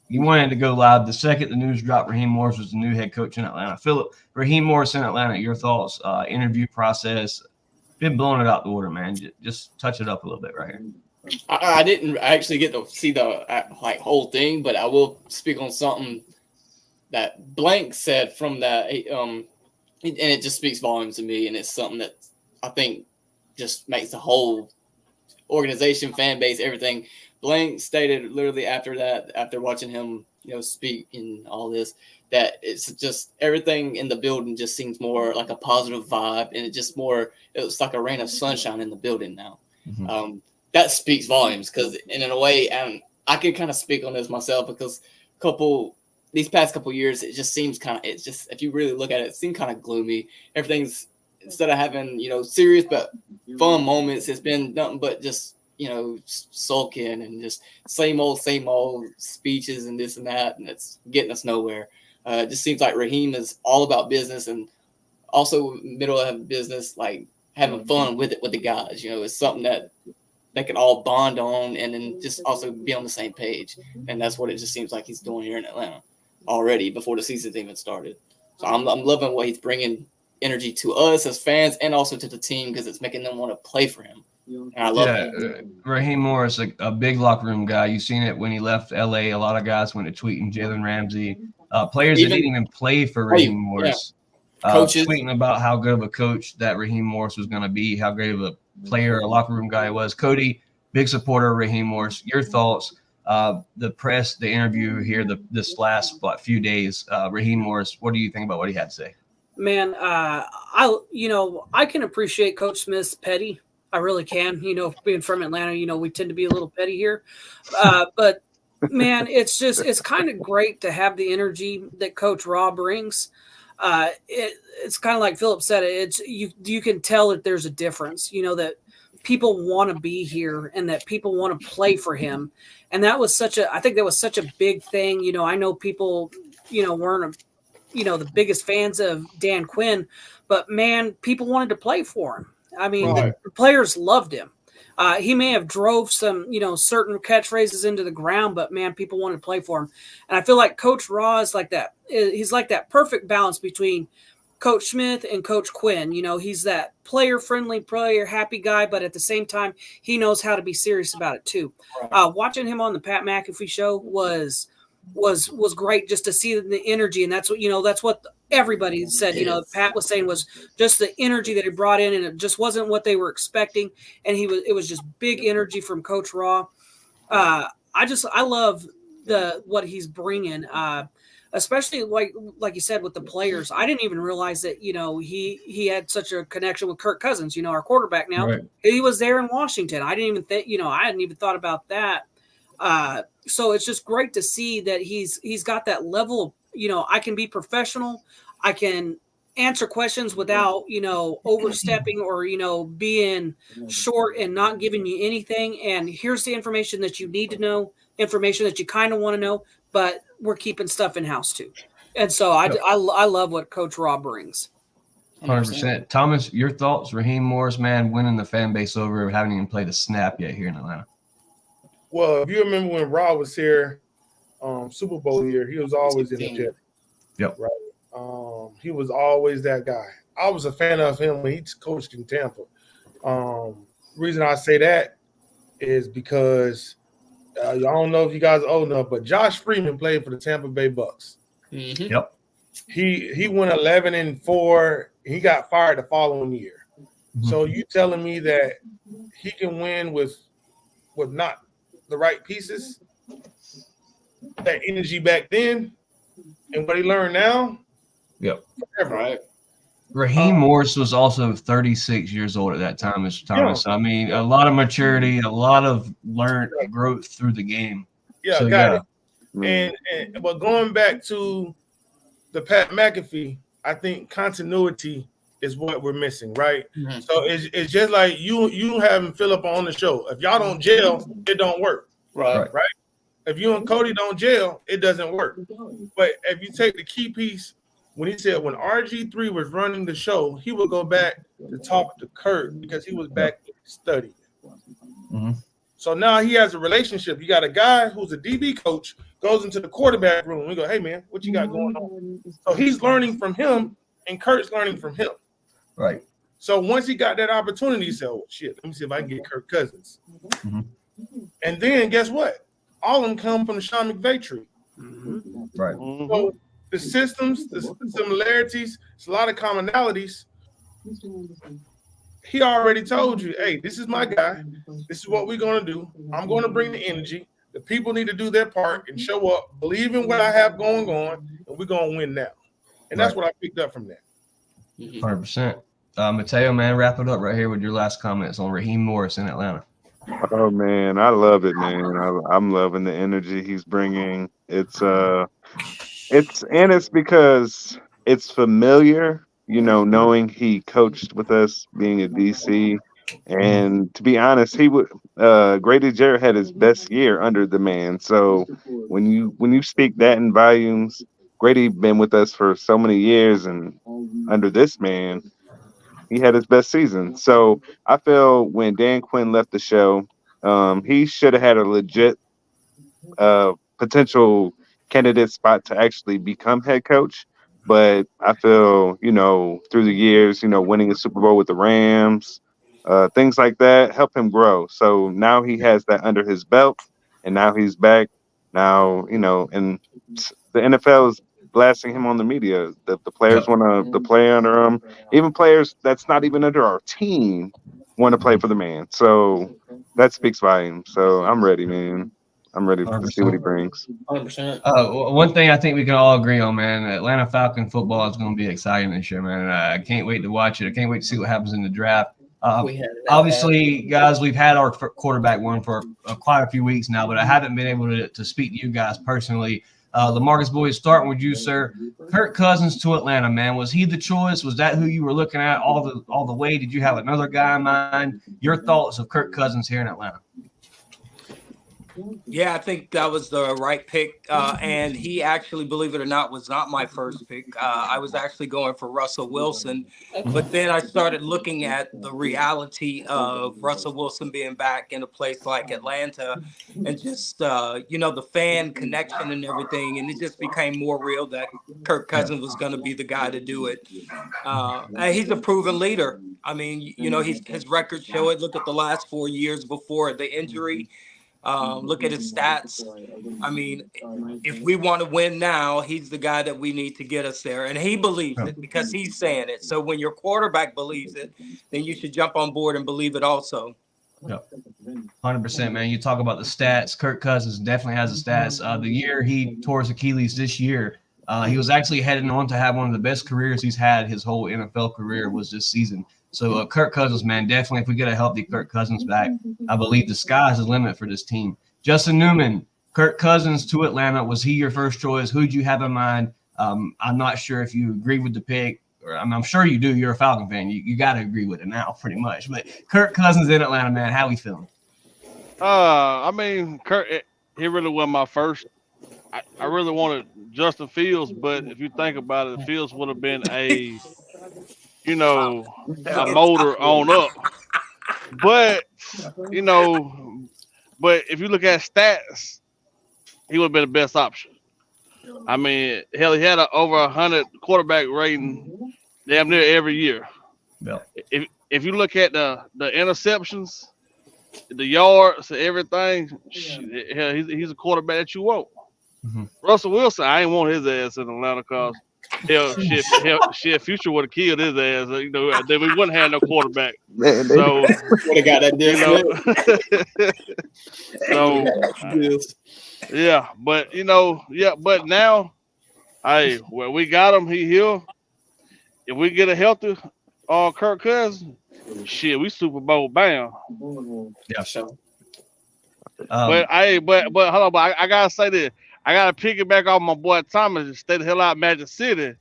You wanted to go live the second the news dropped. Raheem Morris was the new head coach in Atlanta. Philip, Raheem Morris in Atlanta, your thoughts, interview process, been blowing it out the water, man. Just touch it up a little bit right here. I didn't actually get to see the whole thing, but I will speak on something that Blank said from that, and it just speaks volumes to me, and it's something that I think just makes the whole organization, fan base, everything. Blank stated literally after watching him, you know, speak in all this, that it's just everything in the building just seems more like a positive vibe, and it's like a rain of sunshine in the building now. Mm-hmm. That speaks volumes, because in a way, I can kind of speak on this myself, because these past couple years, it just seems if you really look at it seems kind of gloomy. Everything's, instead of having, you know, serious but fun moments, it's been nothing but just, you know, sulking and just same old speeches and this and that, and it's getting us nowhere. It just seems like Raheem is all about business, and also middle of business, like having fun with it with the guys. You know, it's something that they can all bond on, and then just also be on the same page. And that's what it just seems like he's doing here in Atlanta already before the season's even started. So I'm loving what he's bringing energy to us as fans, and also to the team, because it's making them want to play for him. And I love Raheem Morris, a big locker room guy. You've seen it when he left LA. A lot of guys went to tweeting Jalen Ramsey, players that didn't even play for Raheem Morris, coaches tweeting about how good of a coach that Raheem Morris was going to be, how great of a player, a locker room guy he was. Cody, big supporter of Raheem Morris. Your thoughts? The press, the interview here, this last few days, Raheem Morris. What do you think about what he had to say? Man, I can appreciate Coach Smith's petty. I really can. You know, being from Atlanta, you know, we tend to be a little petty here. But, man, it's kind of great to have the energy that Coach Raw brings. It's kind of like Philip said, you can tell that there's a difference, you know, that people want to be here and that people want to play for him. And I think that was such a big thing. You know, I know people, you know, weren't the biggest fans of Dan Quinn, but man, people wanted to play for him. I mean, the players loved him. He may have drove some, you know, certain catchphrases into the ground, but man, people wanted to play for him. And I feel like Coach Raw is like that. He's like that perfect balance between Coach Smith and Coach Quinn. You know, he's that player-friendly, player-happy guy, but at the same time, he knows how to be serious about it too. Watching him on the Pat McAfee show was great, just to see the energy, and that's what everybody said. You know, Pat was saying was just the energy that he brought in, and it just wasn't what they were expecting. And it was just big energy from Coach Raw. I love what he's bringing, especially like you said with the players. I didn't even realize that, you know, he had such a connection with Kirk Cousins, you know, our quarterback now. Right. He was there in Washington. I didn't even think, you know, I hadn't even thought about that. So it's just great to see that he's got that level of, you know, I can be professional. I can answer questions without, you know, overstepping or, you know, being short and not giving you anything. And here's the information that you need to know, information that you kind of want to know, but we're keeping stuff in house too. And so I love what Coach Rob brings. 100%. Thomas, your thoughts? Raheem Morris, man, winning the fan base over, haven't even played a snap yet here in Atlanta. Well, if you remember when Rob was here, Super Bowl year, he was always energetic. Yep. Right. He was always that guy. I was a fan of him when he coached in Tampa. Reason I say that is because I don't know if you guys are old enough, but Josh Freeman played for the Tampa Bay Bucks. Mm-hmm. Yep. He went 11-4. He got fired the following year. Mm-hmm. So you telling me that he can win with not the right pieces? That energy back then and what he learned now? Yep. Forever. Right. Raheem Morris was also 36 years old at that time, Mr. Thomas. Yeah. I mean, a lot of maturity, a lot of learned growth through the game. Yeah, so, got it. But going back to the Pat McAfee, I think continuity is what we're missing, right? Mhm. So it's just like you having Philip on the show. If y'all don't gel, it don't work. Right. Right. If you and Cody don't gel, it doesn't work. But if you take the key piece, when he said when RG3 was running the show, he would go back to talk to Kurt because he was back studying. Mhm. So now he has a relationship. You got a guy who's a DB coach, goes into the quarterback room. We go, hey, man, what you got going on? So he's learning from him, and Kurt's learning from him. Right. So once he got that opportunity, he said, oh, shit, let me see if I can get Kirk Cousins. Mhm. And then guess what? All of them come from the Sean McVay tree. Right. So the systems, the similarities, it's a lot of commonalities. He already told you, hey, this is my guy. This is what we're going to do. I'm going to bring the energy. The people need to do their part and show up, believe in what I have going on, and we're going to win now. And that's what I picked up from that. 100%. Mateo, man, wrap it up right here with your last comments on Raheem Morris in Atlanta. Oh man, I love it, man. I'm loving the energy he's bringing. It's because it's familiar, knowing he coached with us, being a DC, and to be honest, he would. Grady Jarrett had his best year under the man. So when you speak that in volumes, Grady been with us for so many years, and under this man, he had his best season. So I feel when Dan Quinn left the show, he should have had a legit potential candidate spot to actually become head coach. But I feel, through the years, winning a Super Bowl with the Rams, things like that help him grow. So now he has that under his belt, and now he's back. Now, and the NFL is blasting him on the media. The players want to play under him. Even players that's not even under our team want to play for the man. So that speaks volumes. So I'm ready, man. I'm ready to see what he brings. 100%. One thing I think we can all agree on, man, Atlanta Falcon football is going to be exciting this year, man. I can't wait to watch it. I can't wait to see what happens in the draft. Obviously, guys, we've had our quarterback one for quite a few weeks now, but I haven't been able to speak to you guys personally. LaMarcus Boyd, starting with you, sir. Kirk Cousins to Atlanta, man. Was he the choice? Was that who you were looking at all the way? Did you have another guy in mind? Your thoughts of Kirk Cousins here in Atlanta? Yeah, I think that was the right pick. And he actually, believe it or not, was not my first pick. I was actually going for Russell Wilson. But then I started looking at the reality of Russell Wilson being back in a place like Atlanta and just, the fan connection and everything. And it just became more real that Kirk Cousins was going to be the guy to do it. And he's a proven leader. I mean, his records show it. Look at the last 4 years before the injury. Look at his stats. I mean, if we want to win now, he's the guy that we need to get us there. And he believes it because he's saying it. So when your quarterback believes it, then you should jump on board and believe it also. Yep. 100%, man. You talk about the stats. Kirk Cousins definitely has the stats. The year he tore his Achilles this year, he was actually heading on to have one of the best careers he's had his whole NFL career was this season. So Kirk Cousins, man, definitely if we get a healthy Kirk Cousins back, I believe the sky's the limit for this team. Justin Newman, Kirk Cousins to Atlanta. Was he your first choice? Who'd you have in mind? I'm not sure if you agree with the pick. Or I'm sure you do. You're a Falcon fan. You got to agree with it now pretty much. But Kirk Cousins in Atlanta, man, how we feeling? I mean, Kirk, he really wasn't my first. I really wanted Justin Fields, but if you think about it, Fields would have been a motor on up. But, but if you look at stats, he would have been the best option. I mean, hell, he had over 100 quarterback rating damn near every year. Yeah. If you look at the interceptions, the yards, everything, hell, he's a quarterback that you want. Mm-hmm. Russell Wilson, I ain't want his ass in Atlanta because Future would have killed his ass. Then we wouldn't have no quarterback. Man, so would have got that deal. Yeah, but but now, hey, well, we got him. He here. If we get a healthy Kirk Cousins, shit, we Super Bowl bound. Yeah, sure. But hold on, but I gotta say this. I got to piggyback off my boy Thomas and stay the hell out of Magic City.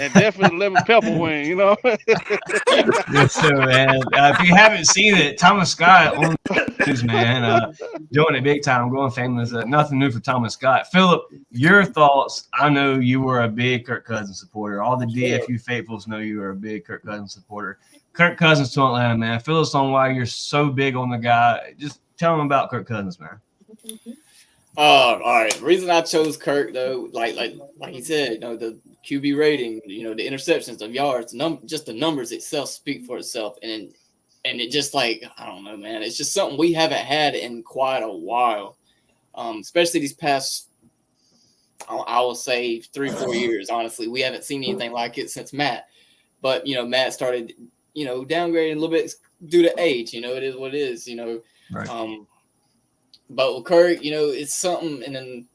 And definitely lemon pepper wing, you know. Yes, sir, man. If you haven't seen it, Thomas Scott on the news, man, doing it big time, going famous. Nothing new for Thomas Scott. Philip, your thoughts? I know you were a big Kirk Cousins supporter. All the DFU faithfuls know you were a big Kirk Cousins supporter. Kirk Cousins to Atlanta, man. Fill us on why you're so big on the guy. Just tell them about Kirk Cousins, man. All right. The reason I chose Kirk, though, like he said, you know, the QB rating, you know, the interceptions, the yards, just the numbers itself speak for itself, and it just like, I don't know, man, it's just something we haven't had in quite a while, especially these past, I will say 3-4 years. Honestly, we haven't seen anything like it since Matt. But you know, Matt started, you know, downgrading a little bit due to age. You know, it is what it is. You know, Right. But with Kirk, you know, it's something, and then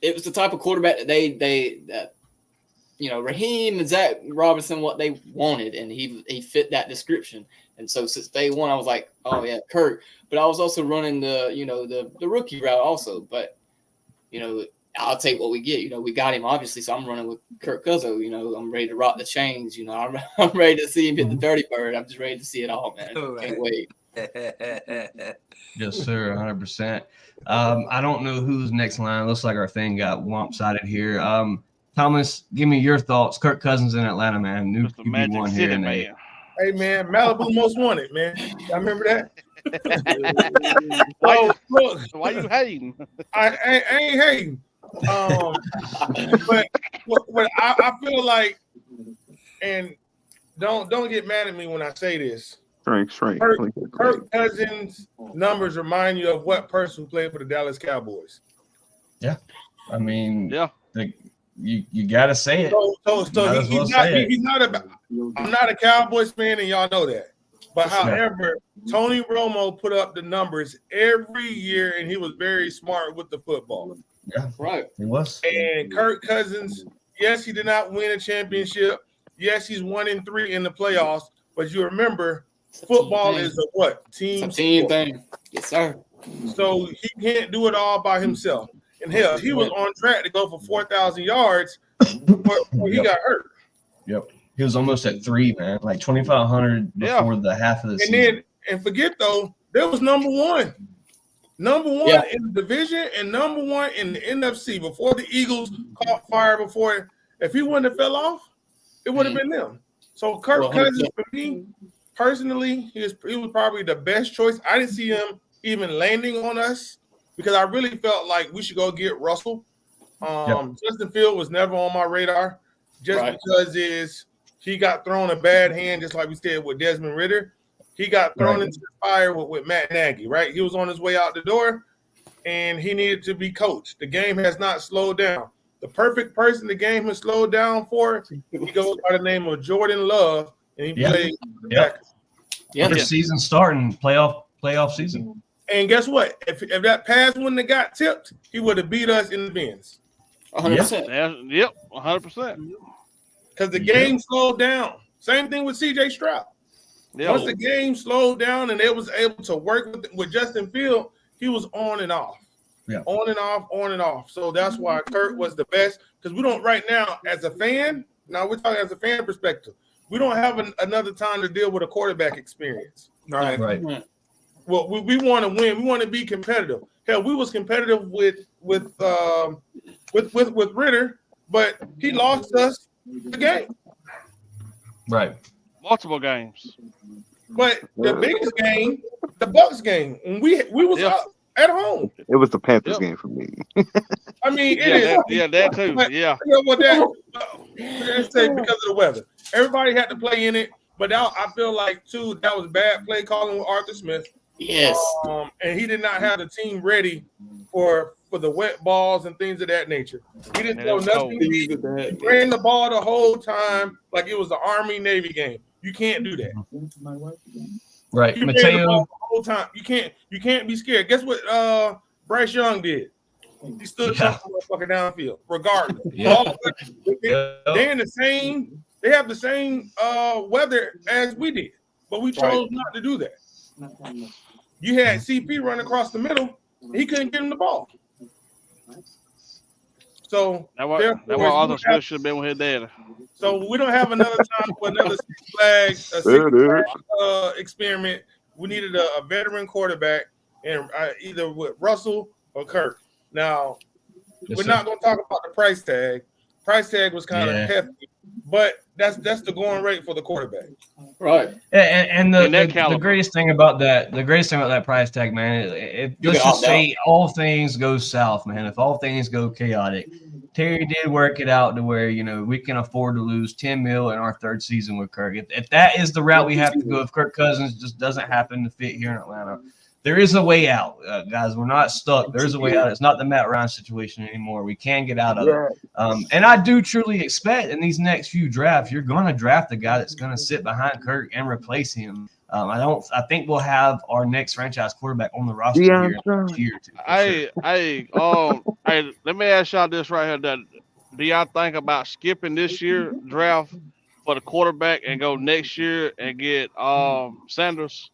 it was the type of quarterback that you know, Raheem and Zach Robinson, what they wanted, and he fit that description. And so since day one, I was like, oh yeah, Kirk. But I was also running the rookie route also. But you know, I'll take what we get. You know, we got him obviously, so I'm running with Kirk Cousins. You know, I'm ready to rock the chains. You know, I'm ready to see him hit the dirty bird. I'm just ready to see it all, man. Can't wait. Yes, sir, 100%. I don't know who's next line. Looks like our thing got womp-sided here. Thomas, give me your thoughts. Kirk Cousins in Atlanta, man. New Mr. Magic QB1 City, here. man. Hey man, Malibu Most Wanted, man. I remember that. Why you hating? I ain't hating. But what I feel like, and don't get mad at me when I say this. Shrink. Kirk Cousins' numbers remind you of what person who played for the Dallas Cowboys. Yeah, I mean, Yeah. You got to say it. So he's not I'm not a Cowboys fan, and y'all know that. But however, Tony Romo put up the numbers every year, and he was very smart with the football. Yeah, Right. He was. And Kirk Cousins, yes, he did not win a championship. Yes, he's 1-3 in the playoffs. But you remember, football is a what? Team thing. Yes, sir. So he can't do it all by himself. And hell, he was on track to go for 4,000 yards before he got hurt. Yep. He was almost at 3, man. Like 2,500 before the half of the season. And forget though, there was number one in the division and number 1 in the NFC before the Eagles caught fire. Before, if he wouldn't have fell off, it would have been them. So Kirk Cousins, for me personally, he was probably the best choice. I didn't see him even landing on us because I really felt like we should go get Russell. Justin Field was never on my radar because he got thrown a bad hand, just like we said with Desmond Ridder. He got thrown into the fire with Matt Nagy, right? He was on his way out the door, and he needed to be coached. The game has not slowed down. The perfect person the game has slowed down for, he goes by the name of Jordan Love, and he played the Packers. First season starting, playoff season. And guess what? If that pass wouldn't have got tipped, he would have beat us in the bins. 100%. Yep, 100%. Because the game slowed down. Same thing with CJ Stroud. Yep. Once the game slowed down and they was able to work with Justin Field, he was on and off. Yeah. On and off. So that's why Kirk was the best. Because we don't right now, as a fan, now we're talking as a fan perspective, we don't have another time to deal with a quarterback experience. Right. Well, we want to win. We want to be competitive. Hell, we was competitive with Ridder, but he lost us the game. Right. Multiple games. But the biggest game, the Bucks game, and we was up at home. It was the Panthers game for me. I mean, it is. That too. But, Yeah. You know what let's say because of the weather. Everybody had to play in it, but I feel like too that was bad play calling with Arthur Smith. Yes. And he did not have the team ready for the wet balls and things of that nature. He didn't throw nothing. He ran the ball the whole time like it was the Army-Navy game. You can't do that. Right. You Mateo. ran the ball the whole time. You can't be scared. Guess what Bryce Young did? He stood fucking downfield, regardless. They're in the same, they have the same weather as we did, but we chose not to do that. You had CP run across the middle, he couldn't get him the ball. So That why therefore, Arthur Smith should have been with his daddy. so we don't have another time for another Six Dude, Flag experiment. We needed a veteran quarterback, and either with Russell or Kirk. Now, Yes, we're sir. not going to talk about the price tag. Price tag was kind of Yeah. hefty, but that's the going rate for the quarterback. Right. And In that the caliber. greatest thing about that, price tag, man, You let's can just opt out. say all things go south, man. If all things go chaotic, Terry did work it out to where, you know, we can afford to lose 10 mil in our third season with Kirk. If that is the route we have to go, if Kirk Cousins just doesn't happen to fit here in Atlanta, there is a way out, guys. We're not stuck. There is a way out. It's not the Matt Ryan situation anymore. We can get out of it. And I do truly expect in these next few drafts, you're going to draft a guy that's going to sit behind Kirk and replace him. I think we'll have our next franchise quarterback on the roster here in the next year or two. Hey, let me ask y'all this right here. Do y'all think about skipping this year draft for the quarterback and go next year and get Sanders?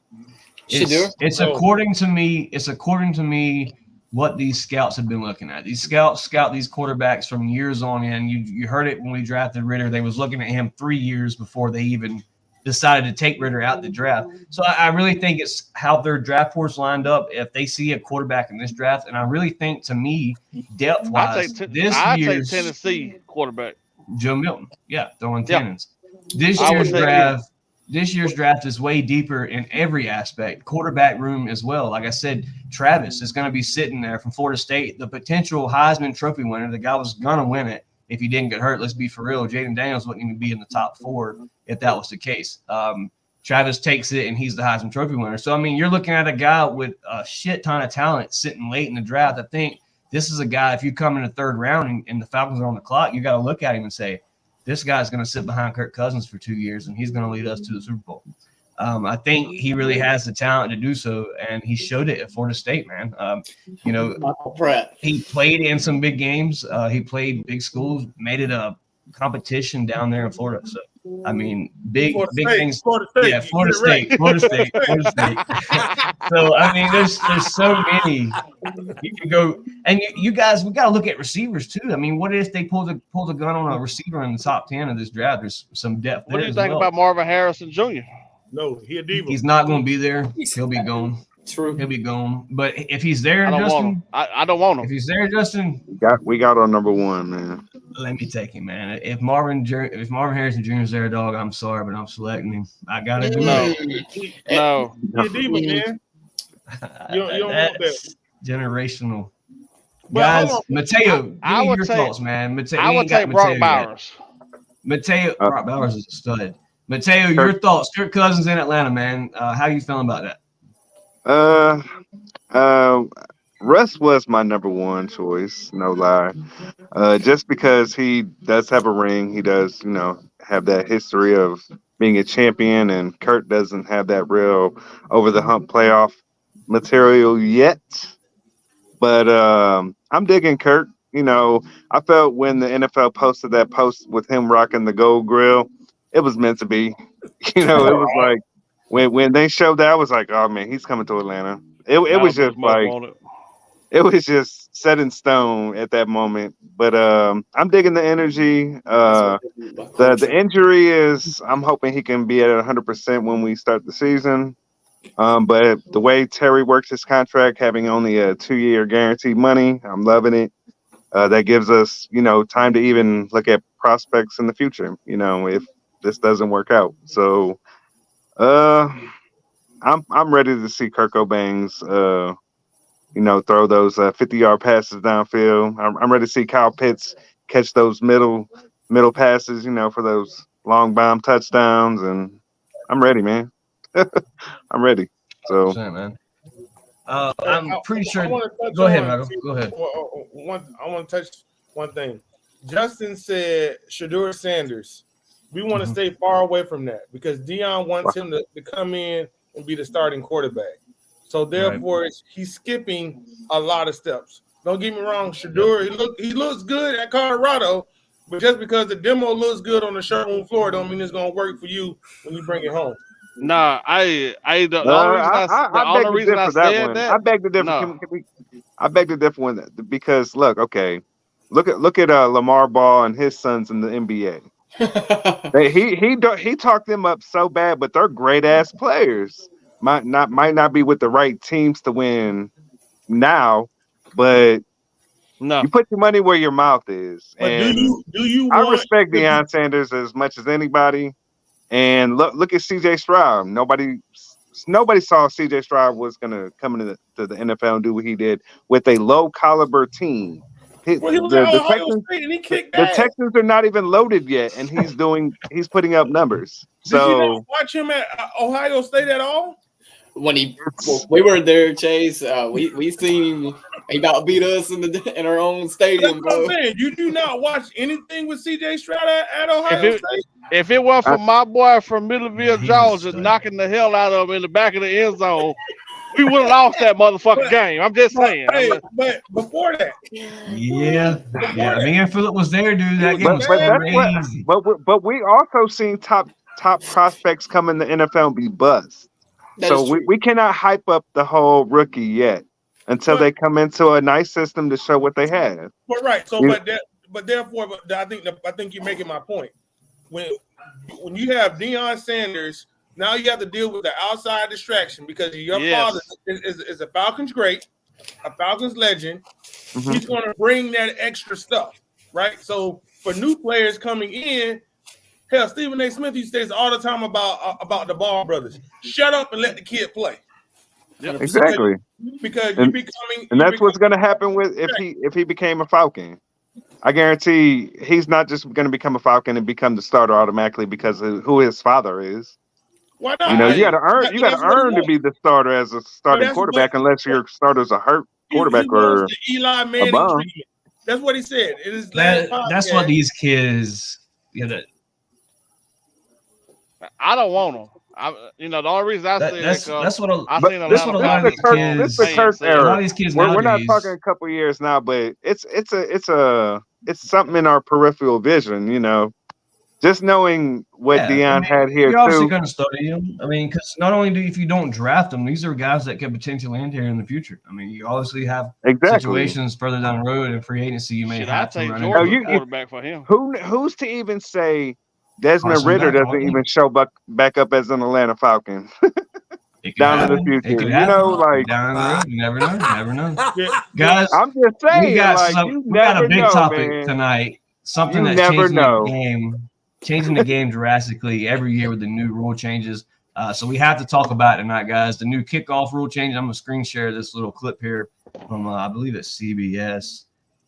It's according to me. It's according to me what these scouts have been looking at. These scouts scout these quarterbacks from years on in. You heard it when we drafted Ritter. They was looking at him 3 years before they even decided to take Ritter out the draft. So I really think it's how their draft boards lined up. If they see a quarterback in this draft, and I really think, to me, depth wise, I take Tennessee quarterback. Joe Milton, throwing Yeah. tannins. This year's draft is way deeper in every aspect. Quarterback room as well. Like I said, Travis is going to be sitting there from Florida State, the potential Heisman Trophy winner. The guy was going to win it if he didn't get hurt. Let's be for real. Jaden Daniels wouldn't even be in the top 4 if that was the case. Travis takes it, and he's the Heisman Trophy winner. So, I mean, you're looking at a guy with a shit ton of talent sitting late in the draft. I think this is a guy, if you come in the third round and the Falcons are on the clock, you got to look at him and say, this guy's going to sit behind Kirk Cousins for 2 years, and he's going to lead us to the Super Bowl. I think he really has the talent to do so, and he showed it at Florida State, man. Michael Pratt. He played in some big games. He played big schools, made it a competition down there in Florida. So, I mean, big things. Florida State. Yeah, Florida State. So, I mean, there's so many. You can go, and you guys, we got to look at receivers too. I mean, what if they pull the gun on a receiver in the top 10 of this draft? There's some depth there. What do you think about Marvin Harrison Jr.? No, he a diva. He's not going to be there. He'll be gone. True. He'll be gone. But if he's there, I don't Justin, want him. I don't want him. If he's there, Justin, we got our number 1, man. let me take him, man. If Marvin Harrison Jr. is there, dog, I'm sorry, but I'm selecting him. I gotta do it. No. He a diva, man. You don't want that. That's generational. But Guys, hold on. Mateo, give I me would your take- thoughts, man. Mateo, I we would ain't got take Brock Mateo yet. Bowers. Mateo, Brock Bowers is a stud. Mateo, your thoughts? Kirk Cousins in Atlanta, man. How you feeling about that? Russ was my number 1 choice, no lie. Just because he does have a ring, he does, have that history of being a champion, and Kurt doesn't have that real over the hump playoff material yet. But I'm digging Kurt. I felt when the NFL posted that post with him rocking the gold grill, it was meant to be. It was like when they showed that, I was like, oh man, he's coming to Atlanta. It was just like it was just set in stone at that moment. But I'm digging the energy. The injury is, I'm hoping he can be at 100% when we start the season. But the way Terry works his contract, having only a 2-year guaranteed money, I'm loving it. That gives us, time to even look at prospects in the future, if this doesn't work out. So I'm ready to see Kirk O'Bangs throw those 50-yard passes downfield. I'm ready to see Kyle Pitts catch those middle passes, for those long bomb touchdowns, and I'm ready, man. I'm ready. So, 100%, man. I'm pretty sure. Go ahead, Michael. Go ahead. I want to touch one thing. Justin said Shedeur Sanders. We want to stay far away from that because Dion wants him to come in and be the starting quarterback. So therefore, he's skipping a lot of steps. Don't get me wrong, Shedeur, he looks good at Colorado, but just because the demo looks good on the showroom floor, don't mean it's gonna work for you when you bring it home. Nah, the only reason I said that. I beg to differ. No. I beg to differ because look, okay, Look at Lamar Ball and his sons in the NBA. He talked them up so bad, but they're great ass players. Might not be with the right teams to win now, but No. you put your money where your mouth is. But And do you I want respect Deion Sanders as much as anybody. And look at CJ Stroud. Nobody saw CJ Stroud was gonna come into the NFL and do what he did with a low caliber team. Well, he was at The Ohio Texans, State and he kicked the ass. Texans are not even loaded yet, and he's putting up numbers. Did you So not watch him at Ohio State at all? When we were there, Chase, we seen him. He about beat us in our own stadium, That's what I'm bro. saying. You do not watch anything with CJ Stroud at Ohio State? If it weren't for my boy from Middleville, He was Georgia, stunned. knocking the hell out of him in the back of the end zone, we would have lost that motherfucking game. I'm just saying. But before that, Yeah. Me and Philip was there, dude. That game but was that's crazy. but we also seen top prospects come in the NFL and be bust. That So is true. we cannot hype up the whole rookie yet until they come into a nice system to show what they have. but right. So, Yeah. but I think you're making my point. When you have Deion Sanders, now you have to deal with the outside distraction because your father is a Falcons great, a Falcons legend. Mhm. He's going to bring that extra stuff, right? So for new players coming in, hell, Stephen A. Smith, he says all the time about the Ball brothers. Shut up and let the kid play. Exactly. Because And- you're becoming, And that's what's going to happen with if he became a Falcon. I guarantee he's not just going to become a Falcon and become the starter automatically because of who his father is. why not? You know, you got to earn. That's You got to what he earn to wants. be the starter as a starting that's quarterback, what- unless your starter's a hurt quarterback he or wants the Eli Manning bum. treatment. That's what he said. It is last That's podcast. what these kids. I don't want them. The only reason I say That's that that's what I But seen a this lot what of a lot of is the these Kirk, this is kids. the Kirk say. A lot era. of these kids We're not nowadays. talking a couple years now, but it's something in our peripheral vision. You know, just knowing what Yeah, Deion had here you're obviously too. going to study them. I mean, because not only if you don't draft them, these are guys that could potentially land here in the future. I mean, you obviously have Exactly. situations further down the road in free agency you may Shit, I have to take run Georgia into. you- quarterback for him. Who's to even say Desmond Carson Ritter Beck, doesn't Martin. even show back up as an Atlanta Falcon It could down in the happen. It future? could You happen. know, like Down the road, you never know. Never know. Yeah. Guys, I'm just saying, we got like some. you We got never a big know, topic man. tonight. Something You that's never changing know. the game, changing the game drastically every year with the new rule changes. So we have to talk about it tonight, guys. The new kickoff rule change. I'm gonna screen share this little clip here from I believe it's CBS.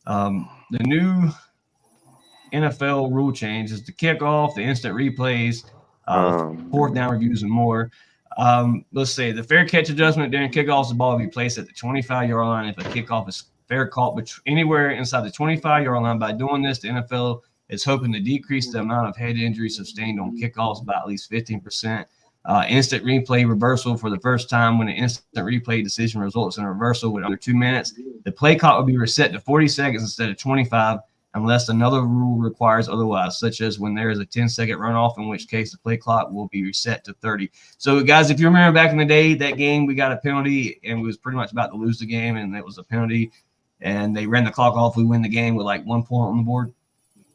The new NFL rule change is the kickoff, the instant replays, fourth down reviews, and more. Let's say the fair catch adjustment during kickoffs, the ball will be placed at the 25-yard line if a kickoff is fair caught anywhere inside the 25-yard line. By doing this, the NFL is hoping to decrease the amount of head injuries sustained on kickoffs by at least 15%. Instant replay reversal for the first time when an instant replay decision results in a reversal with under 2 minutes. The play clock will be reset to 40 seconds instead of 25 unless another rule requires otherwise, such as when there is a 10-second runoff, in which case the play clock will be reset to 30. So, guys, if you remember back in the day, that game, we got a penalty, and we was pretty much about to lose the game, and it was a penalty, and they ran the clock off. We win the game with like 1 point on the board.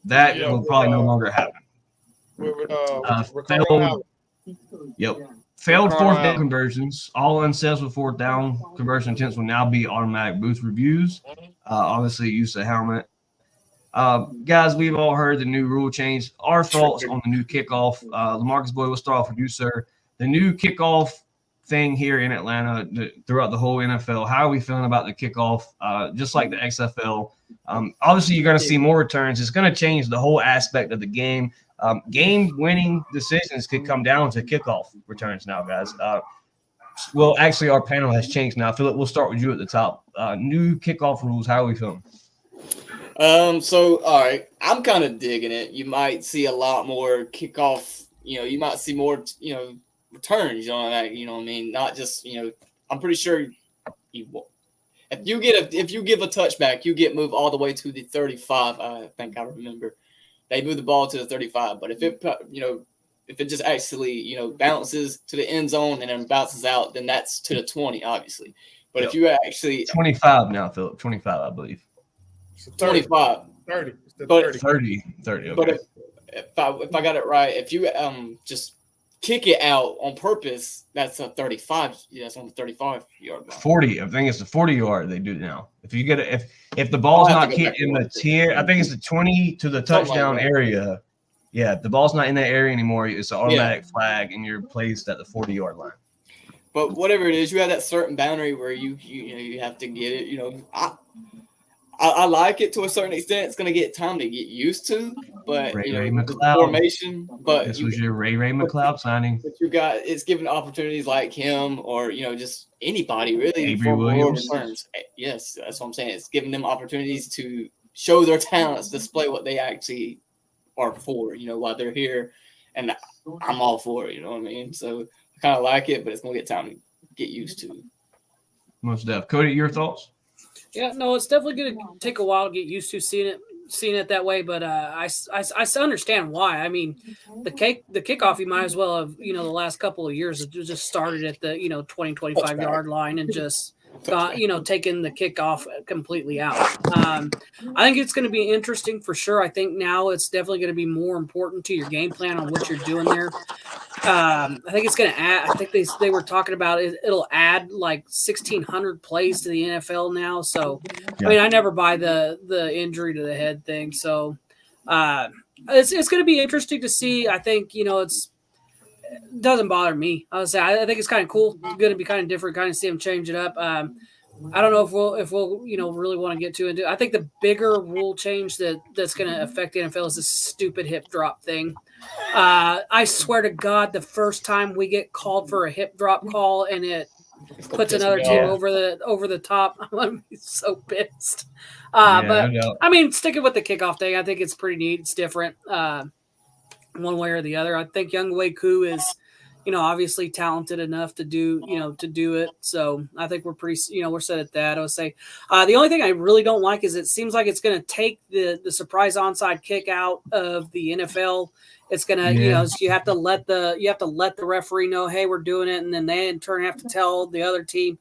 That will probably no longer happen. Failed fourth down conversions. All unsuccessful fourth down conversion attempts will now be automatic booth reviews. Obviously, use the helmet. Guys, we've all heard the new rule change. Our thoughts on the new kickoff. LaMarcus Boyd, we'll start off with you, sir. The new kickoff thing here in Atlanta throughout the whole NFL. How are we feeling about the kickoff? Just like the XFL. Obviously, you're going to see more returns. It's going to change the whole aspect of the game. Game-winning decisions could come down to kickoff returns now, guys. Well, actually, our panel has changed now. Philip, we'll start with you at the top. New kickoff rules. How are we feeling? So, all right, I'm kind of digging it. You might see a lot more kickoff, you might see more, returns, what I mean? Not just, I'm pretty sure if you give a touchback, you get moved all the way to the 35. I think I remember they move the ball to the 35, but if it just actually, bounces to the end zone and then bounces out, then that's to the 20, obviously. But if you actually 25 now, Philip, 25, I believe. 25. 30. It's the But 30. 30. Okay. But if I got it right, if you just kick it out on purpose, that's a 35. Yeah, that's on the 35-yard line. 40. I think it's the 40-yard they do now. If you get it, if the ball's I'll have not to go back kicked in and the watch it. tier, I think it's the 20 to the Something like touchdown that. area. Yeah, if the ball's not in that area anymore, it's an automatic flag, and you're placed at the 40-yard line. But whatever it is, you have that certain boundary where you have to get it. You know, I like it to a certain extent. It's going to get time to get used to, but Ray with the McLeod. formation. But This was your Ray McLeod signing. But you got it's giving opportunities like him, or just anybody really Avery for more Williams. returns. Yes, that's what I'm saying. It's giving them opportunities to show their talents, display what they actually are for. While they're here, and I'm all for it. You know what I mean? So I kind of like it, but it's gonna get time to get used to. Most def. Cody, your thoughts? Yeah, no, it's definitely going to take a while to get used to seeing it that way. But I understand why. I mean, the kickoff, you might as well have, the last couple of years, it just started at the 20, 25-yard line and just got, taking the kickoff completely out. I think it's going to be interesting for sure. I think now it's definitely going to be more important to your game plan on what you're doing there. I think it's going to add. I think they were talking about it. It'll add like 1,600 plays to the NFL now. So, I mean, I never buy the injury to the head thing. So, it's going to be interesting to see. I think it doesn't bother me. I think it's kind of cool. It's going to be kind of different. Kind of see them change it up. I don't know if we'll really want to get to it. I think the bigger rule change that's going to affect the NFL is this stupid hip drop thing. I swear to God, the first time we get called for a hip drop call and it puts another team over the top, I'm going to be so pissed. But I mean, sticking with the kickoff thing, I think it's pretty neat. It's different, one way or the other. I think Younghoe Koo is, obviously talented enough to do it. So I think we're pretty, we're set at that. I would say the only thing I really don't like is it seems like it's going to take the surprise onside kick out of the NFL. It's going to, you have to let the referee know, hey, we're doing it. And then they in turn have to tell the other team.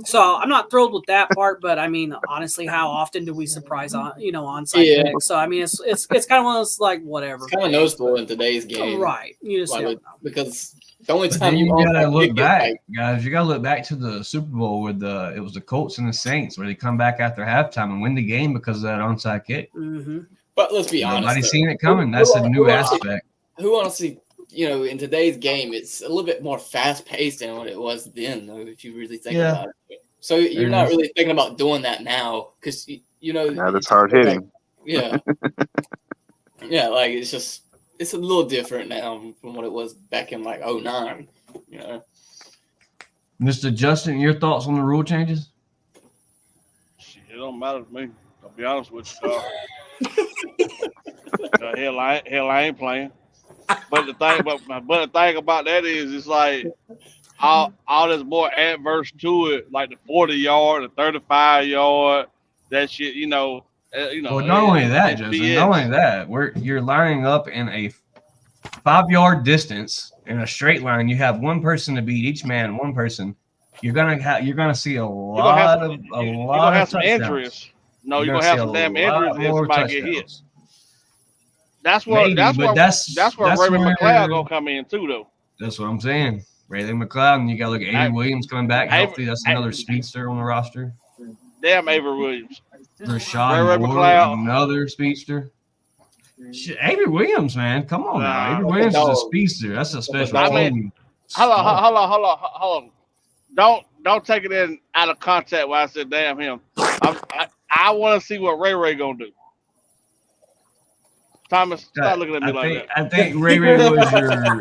So I'm not thrilled with that part, but I mean, honestly, how often do we surprise onside kicks? So I mean, it's kind of one of those like, whatever. It's kind of noticeable in today's game. Right. You just because the only time you gotta look back, guys. You gotta look back to the Super Bowl with it was the Colts and the Saints where they come back after halftime and win the game because of that onside kick. Mm-hmm. But let's be honest, nobody's seen it coming. That's a new aspect. Who honestly, in today's game, it's a little bit more fast paced than what it was then, though. If you really think about it, so you're not really thinking about doing that now because now that's hard hitting. Yeah, yeah, like it's a little different now from what it was back in like 2009. Mr. Justin, your thoughts on the rule changes? It don't matter to me. I'll be honest with you. Hell, I ain't playing. But the thing about that is, it's like all there's more adverse to it, like the 40-yard, the 35-yard, that shit. Well, not only that, Justin. Not only that, you're lining up in a 5-yard distance in a straight line. You have one person to beat each man, one person. You're gonna see a lot of some injuries. No, you're gonna have some damn injuries if somebody get hit. That's where Ray McLeod gonna come in too, though. That's what I'm saying. Ray McLeod, and you got to look at Avery Williams coming back healthy. That's another speedster on the roster. Damn Avery Williams. Rashad McLeod, another speedster. Shit, Avery Williams, man, come on now. Avery Williams is a speedster. That's a special. Hold on. Don't take it in out of context when I said damn him. I want to see what Ray gonna do. Thomas, stop looking at me like that. I think Ray was your.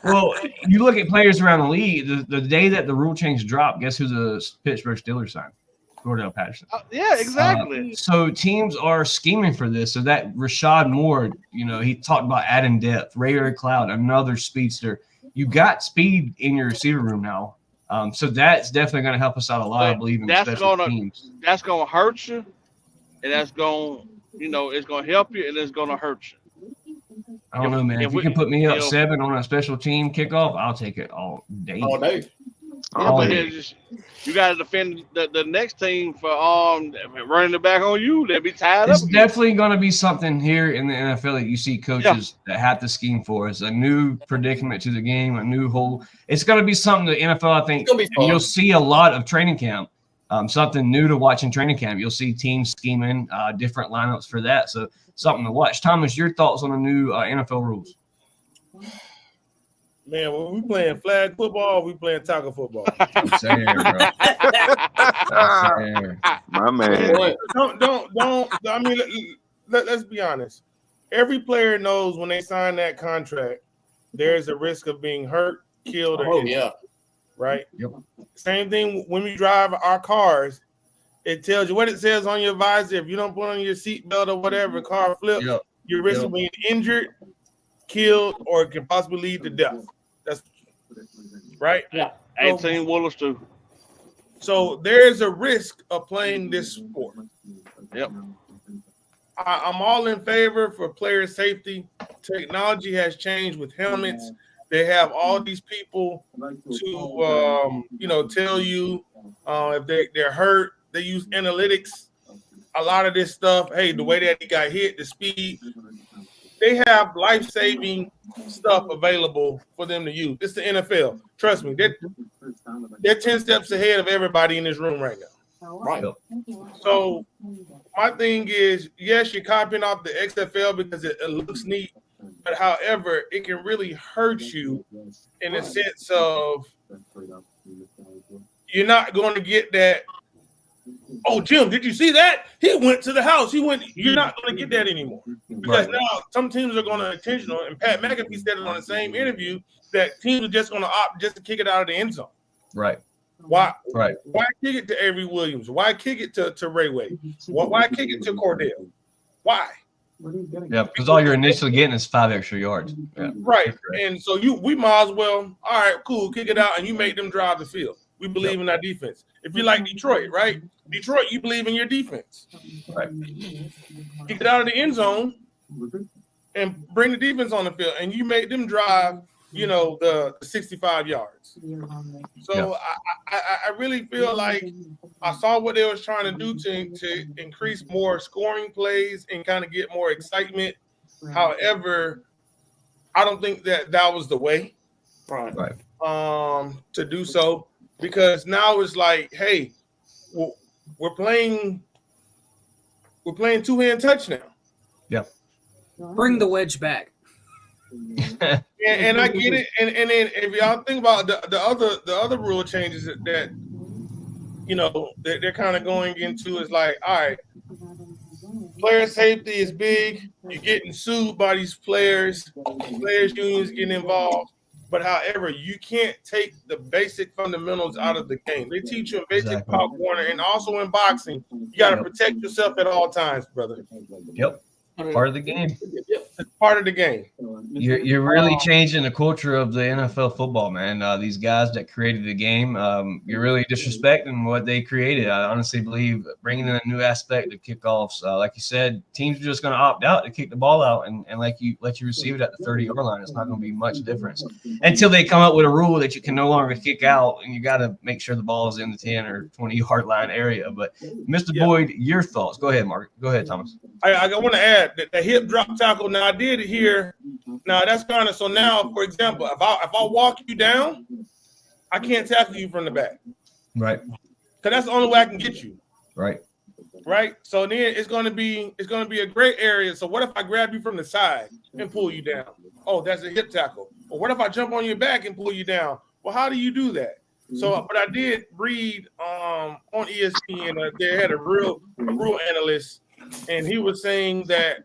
Well, you look at players around the league. The day that the rule change dropped, guess who the Pittsburgh Steelers signed? Cordell Patterson. Yeah, exactly. So teams are scheming for this. So that Rashad Moore, he talked about adding depth. Ray McLeod, another speedster. You got speed in your receiver room now. So that's definitely going to help us out a lot. I believe in special teams. That's going to hurt you, and that's going. It's going to help you and it's going to hurt you. I don't know, man. If you can put me up 7 on a special team kickoff, I'll take it all day. All day. you got to defend the next team for running it back on you. They'll be tied It's up. definitely going to be something here in the NFL that you see coaches that have to scheme for. It's a new predicament to the game, a new whole. It's going to be something the NFL, I think, and you'll see a lot of training camp. Something new to watch in training camp. You'll see teams scheming different lineups for that. So something to watch. Thomas, your thoughts on the new NFL rules? Man, when we playing flag football, we playing tackle football. I'm saying, bro. My man. Don't. I mean, let's be honest. Every player knows when they sign that contract, there's a risk of being hurt, killed, or injured. Right? Yep. Same thing when we drive our cars. It tells you what it says on your visor. If you don't put on your seatbelt or whatever, car flips, you're risking being injured, killed, or it can possibly lead to death. That's right. Yeah. 18 Woolers too. So there's a risk of playing this sport. Yep. I'm all in favor for player safety. Technology has changed with helmets. They have all these people to tell you if they're hurt. They use analytics. A lot of this stuff. Hey, the way that he got hit, the speed. They have life-saving stuff available for them to use. It's the NFL. Trust me, they're 10 steps ahead of everybody in this room right now. Right. So my thing is, yes, you're copying off the XFL because it looks neat, but however, it can really hurt you in the sense of you're not going to get that. Oh, Jim, did you see that? He went to the house. You're not going to get that anymore. Because now some teams are going to intentional, and Pat McAfee said it on the same interview, that teams are just going to opt just to kick it out of the end zone. Right. Why? Right. Why kick it to Avery Williams? Why kick it to Ray Wade? Why kick it to Cordell? Why? Yeah, because all you're initially getting is 5 extra yards. Yeah. Right. And so we might as well, all right, cool, kick it out, and you make them drive the field. We believe in our defense. If you like Detroit, right? Detroit, you believe in your defense. Right. Kick it out of the end zone and bring the defense on the field, and you make them drive, the 65 yards. So I really feel like I saw what they was trying to do to increase more scoring plays and kind of get more excitement. However, I don't think that was the way. Right. To do so, because now it's like, hey, we're playing two-hand touch now. Yeah. Bring the wedge back. and I get it. And then if y'all think about the other rule changes that they're kind of going into is like, all right, player safety is big. You're getting sued by these players unions getting involved. But however, you can't take the basic fundamentals out of the game. They teach you in basic pop corner, and also in boxing, you got to protect yourself at all times, brother. Yep. Part of the game. It's part of the game. You're really changing the culture of the NFL football, man. These guys that created the game, you're really disrespecting what they created. I honestly believe bringing in a new aspect of kickoffs, like you said, teams are just going to opt out to kick the ball out and let you receive it at the 30-yard line. It's not going to be much difference until they come up with a rule that you can no longer kick out, and you got to make sure the ball is in the 10 or 20-yard line area. But Mr. Boyd, your thoughts? Go ahead, Mark. Go ahead, Thomas. I want to add that the hip drop tackle. Now I did hear. Now that's kind of so. Now, for example, if I walk you down, I can't tackle you from the back. Right. Because that's the only way I can get you. Right. Right. So then it's going to be a great area. So what if I grab you from the side and pull you down? Oh, that's a hip tackle. Or what if I jump on your back and pull you down? Well, how do you do that? So, but I did read on ESPN. They had a real analyst. And he was saying that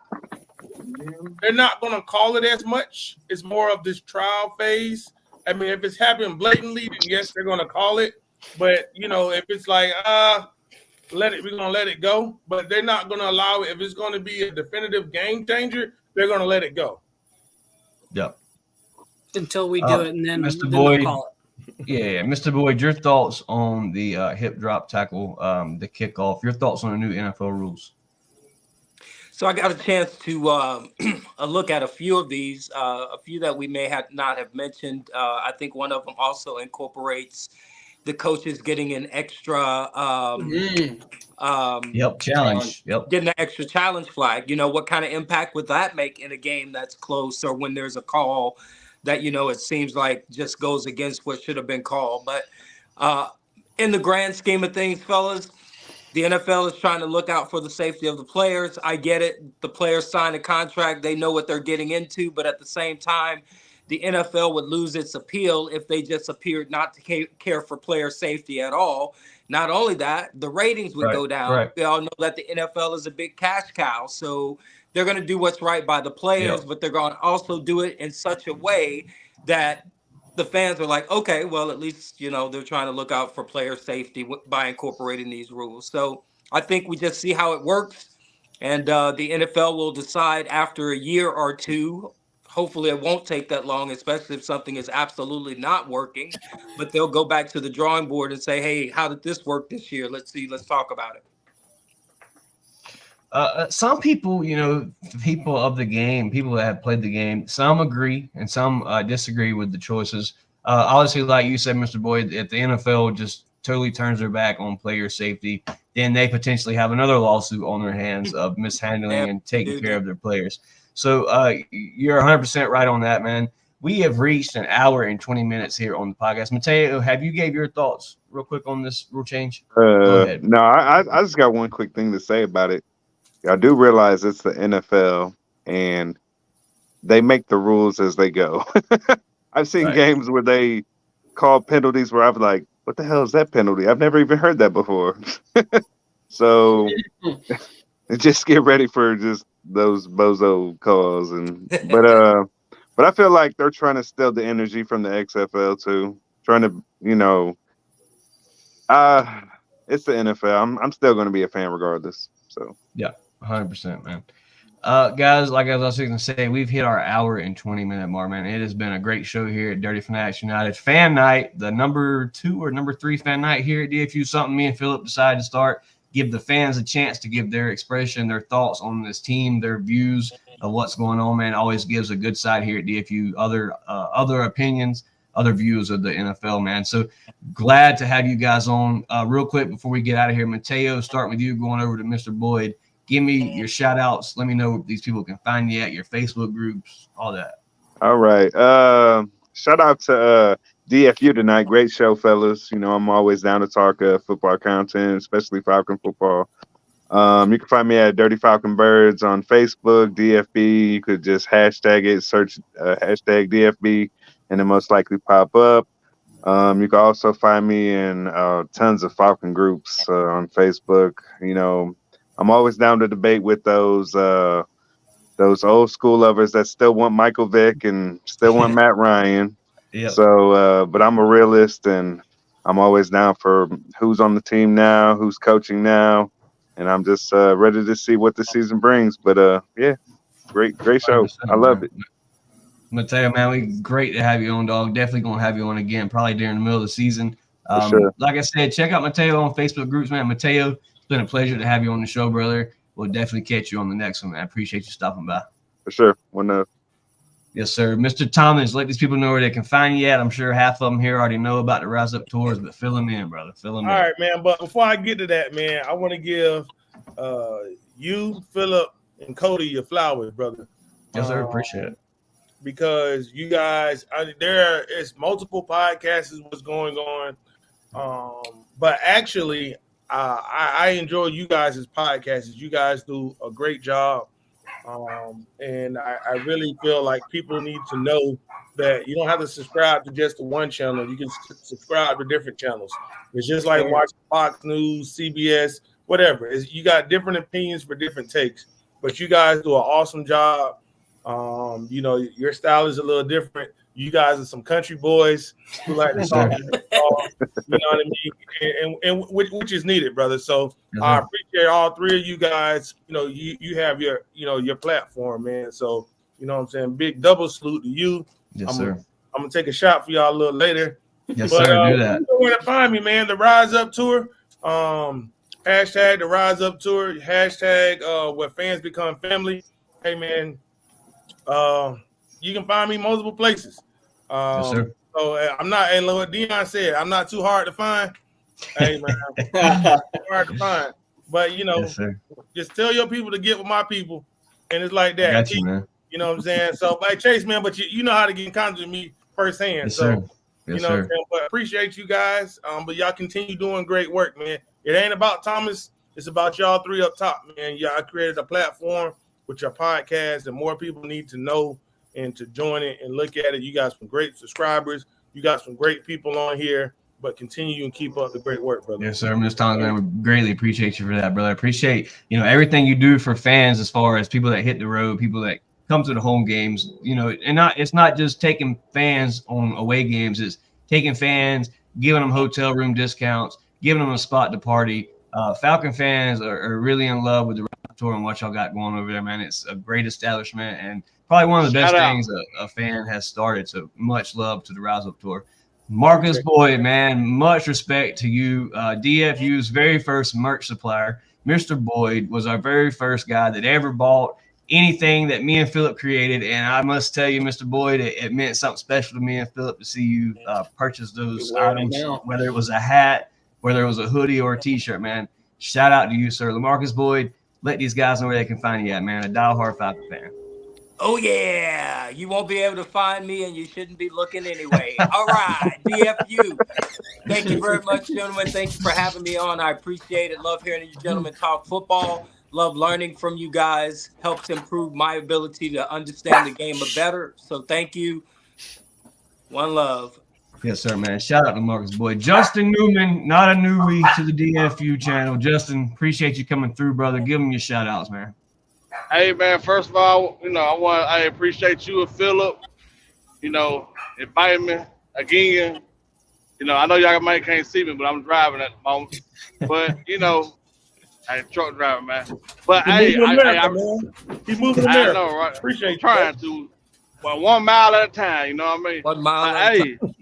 they're not going to call it as much. It's more of this trial phase. I mean, if it's happening blatantly, then yes, they're going to call it. But, if it's like, we're going to let it go. But they're not going to allow it. If it's going to be a definitive game changer, they're going to let it go. Yep. Until we do it, and then Mr. then Boyd, they'll call it. Yeah, Mr. Boyd, your thoughts on the hip drop tackle, the kickoff, your thoughts on the new NFL rules? So I got a chance to look at a few of these, a few that we may not have mentioned. I think one of them also incorporates the coaches getting an extra challenge. Yep. Getting an extra challenge flag. What kind of impact would that make in a game that's close, or when there's a call that it seems like just goes against what should have been called? But in the grand scheme of things, fellas, the NFL is trying to look out for the safety of the players. I get it. The players sign a contract. They know what they're getting into. But at the same time, the NFL would lose its appeal if they just appeared not to care for player safety at all. Not only that, the ratings would go down. Right. We all know that the NFL is a big cash cow. So they're going to do what's right by the players, but they're going to also do it in such a way that the fans are like, okay, well, at least, they're trying to look out for player safety by incorporating these rules. So I think we just see how it works. And the NFL will decide after a year or two. Hopefully it won't take that long, especially if something is absolutely not working. But they'll go back to the drawing board and say, hey, how did this work this year? Let's talk about it. Some people, people of the game, people that have played the game, some agree and some disagree with the choices. Obviously, like you said, Mr. Boyd, if the NFL just totally turns their back on player safety, then they potentially have another lawsuit on their hands of mishandling and taking care of their players. So you're 100% right on that, man. We have reached an hour and 20 minutes here on the podcast. Mateo, have you gave your thoughts real quick on this rule change? Go ahead. No, I just got one quick thing to say about it. I do realize it's the NFL and they make the rules as they go. I've seen games where they call penalties where I'm like, what the hell is that penalty? I've never even heard that before. So just get ready for just those bozo calls. But I feel like they're trying to steal the energy from the XFL too. Trying to, it's the NFL. I'm still going to be a fan regardless. So yeah. 100%, man. Guys, like I was going to say, we've hit our hour and 20-minute mark, man. It has been a great show here at Dirty Fanatics United. Fan Night, the number 2 or number 3 fan night here at DFU. Something me and Philip decided to start. Give the fans a chance to give their expression, their thoughts on this team, their views of what's going on, man. Always gives a good side here at DFU. Other opinions, other views of the NFL, man. So glad to have you guys on. Real quick before we get out of here, Mateo, starting with you, going over to Mr. Boyd. Give me your shout outs. Let me know where these people can find you at, your Facebook groups, all that. All right. Shout out to DFU tonight. Great show, fellas. I'm always down to talk football content, especially Falcon football. You can find me at Dirty Falcon Birds on Facebook, DFB. You could just hashtag it, search hashtag DFB, and it most likely pop up. You can also find me in tons of Falcon groups on Facebook. I'm always down to debate with those old school lovers that still want Michael Vick and still want Matt Ryan. Yep. So, but I'm a realist, and I'm always down for who's on the team now, who's coaching now, and I'm just ready to see what the season brings. But yeah, great show. I love it. Mateo, man, great to have you on, dog. Definitely gonna have you on again, probably during the middle of the season. Sure. Like I said, check out Mateo on Facebook groups, man. Mateo, it's been a pleasure to have you on the show, brother. We'll definitely catch you on the next one, man. I appreciate you stopping by. For sure. Yes, sir. Mr. Thomas, let these people know where they can find you at. I'm sure half of them here already know about the Rise Up tours, but fill them in, brother. Fill them in. All right, man. But before I get to that, man, I want to give you, Philip, and Cody your flowers, brother. Yes, sir. Appreciate it. Because you guys, there is multiple podcasts what's going on. But actually, I enjoy you guys' podcasts. You guys do a great job. And I really feel like people need to know that you don't have to subscribe to just the one channel. You can subscribe to different channels. It's just like watching Fox News, CBS, whatever. You got different opinions for different takes, but you guys do an awesome job. Your style is a little different. You guys are some country boys who like to talk, you know what I mean? And which is needed, brother. So I appreciate all three of you guys. You have your platform, man. So, you know what I'm saying? Big double salute to you. Yes, sir. I'm going to take a shot for y'all a little later. Yes, sir. Do that. You know where to find me, man. The Rise Up Tour. Hashtag the Rise Up Tour. Hashtag where fans become family. Hey, man. You can find me multiple places. Yes, sir. So I'm not. And what Dion said, I'm not too hard to find. Hey man, hard to find. But Yes, sir. just tell your people to get with my people, and it's like I that. got you, man. You know what I'm saying? So, like Chase, man, but you know how to get in contact with me firsthand. Yes, So, sir. you Yes, know what I'm sir. saying? But appreciate you guys. But y'all continue doing great work, man. It ain't about Thomas. It's about y'all three up top, man. Y'all created a platform with your podcast, and more people need to know and to join it and look at it. You got some great subscribers. You got some great people on here. But continue and keep up the great work, brother. Yes, sir. Mr. Thomas, man, we greatly appreciate you for that, brother. I appreciate, everything you do for fans as far as people that hit the road, people that come to the home games, and it's not just taking fans on away games, it's taking fans, giving them hotel room discounts, giving them a spot to party. Falcon fans are really in love with the tour and what y'all got going over there, man. It's a great establishment and probably one of the best things a fan has started. So much love to the Rise Up Tour. Marcus Boyd, man, much respect to you. DFU's very first merch supplier, Mr. Boyd, was our very first guy that ever bought anything that me and Philip created. And I must tell you, Mr. Boyd, it meant something special to me and Philip to see you purchase those items, whether it was a hat, whether it was a hoodie or a T-shirt, man. Shout out to you, sir. LaMarcus Boyd, let these guys know where they can find you at, man. A diehard Falcon fan. Oh, yeah. You won't be able to find me, and you shouldn't be looking anyway. All right, DFU. Thank you very much, gentlemen. Thank you for having me on. I appreciate it. Love hearing you gentlemen talk football. Love learning from you guys. Helps improve my ability to understand the game better. So thank you. One love. Yes, sir, man. Shout out to Marcus Boyd. Justin Newman, not a newbie to the DFU channel. Justin, appreciate you coming through, brother. Give him your shout outs, man. Hey man, first of all, I appreciate you and Philip, inviting me again. I know y'all might can't see me, but I'm driving at the moment. But hey, truck driver, man. But He's moving America. I know, right? Appreciate trying to, well, 1 mile at a time. You know what I mean? 1 mile at a time.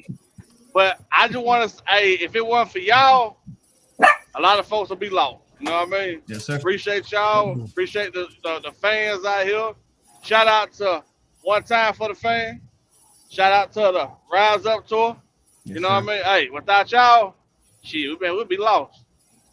But I just want to, if it wasn't for y'all, a lot of folks would be lost. You know what I mean? Yes, sir. Appreciate y'all. Appreciate the fans out here. Shout out to One Time for the Fan. Shout out to the Rise Up Tour. Yes, you know sir. what I mean? Hey, without y'all, we'd be lost.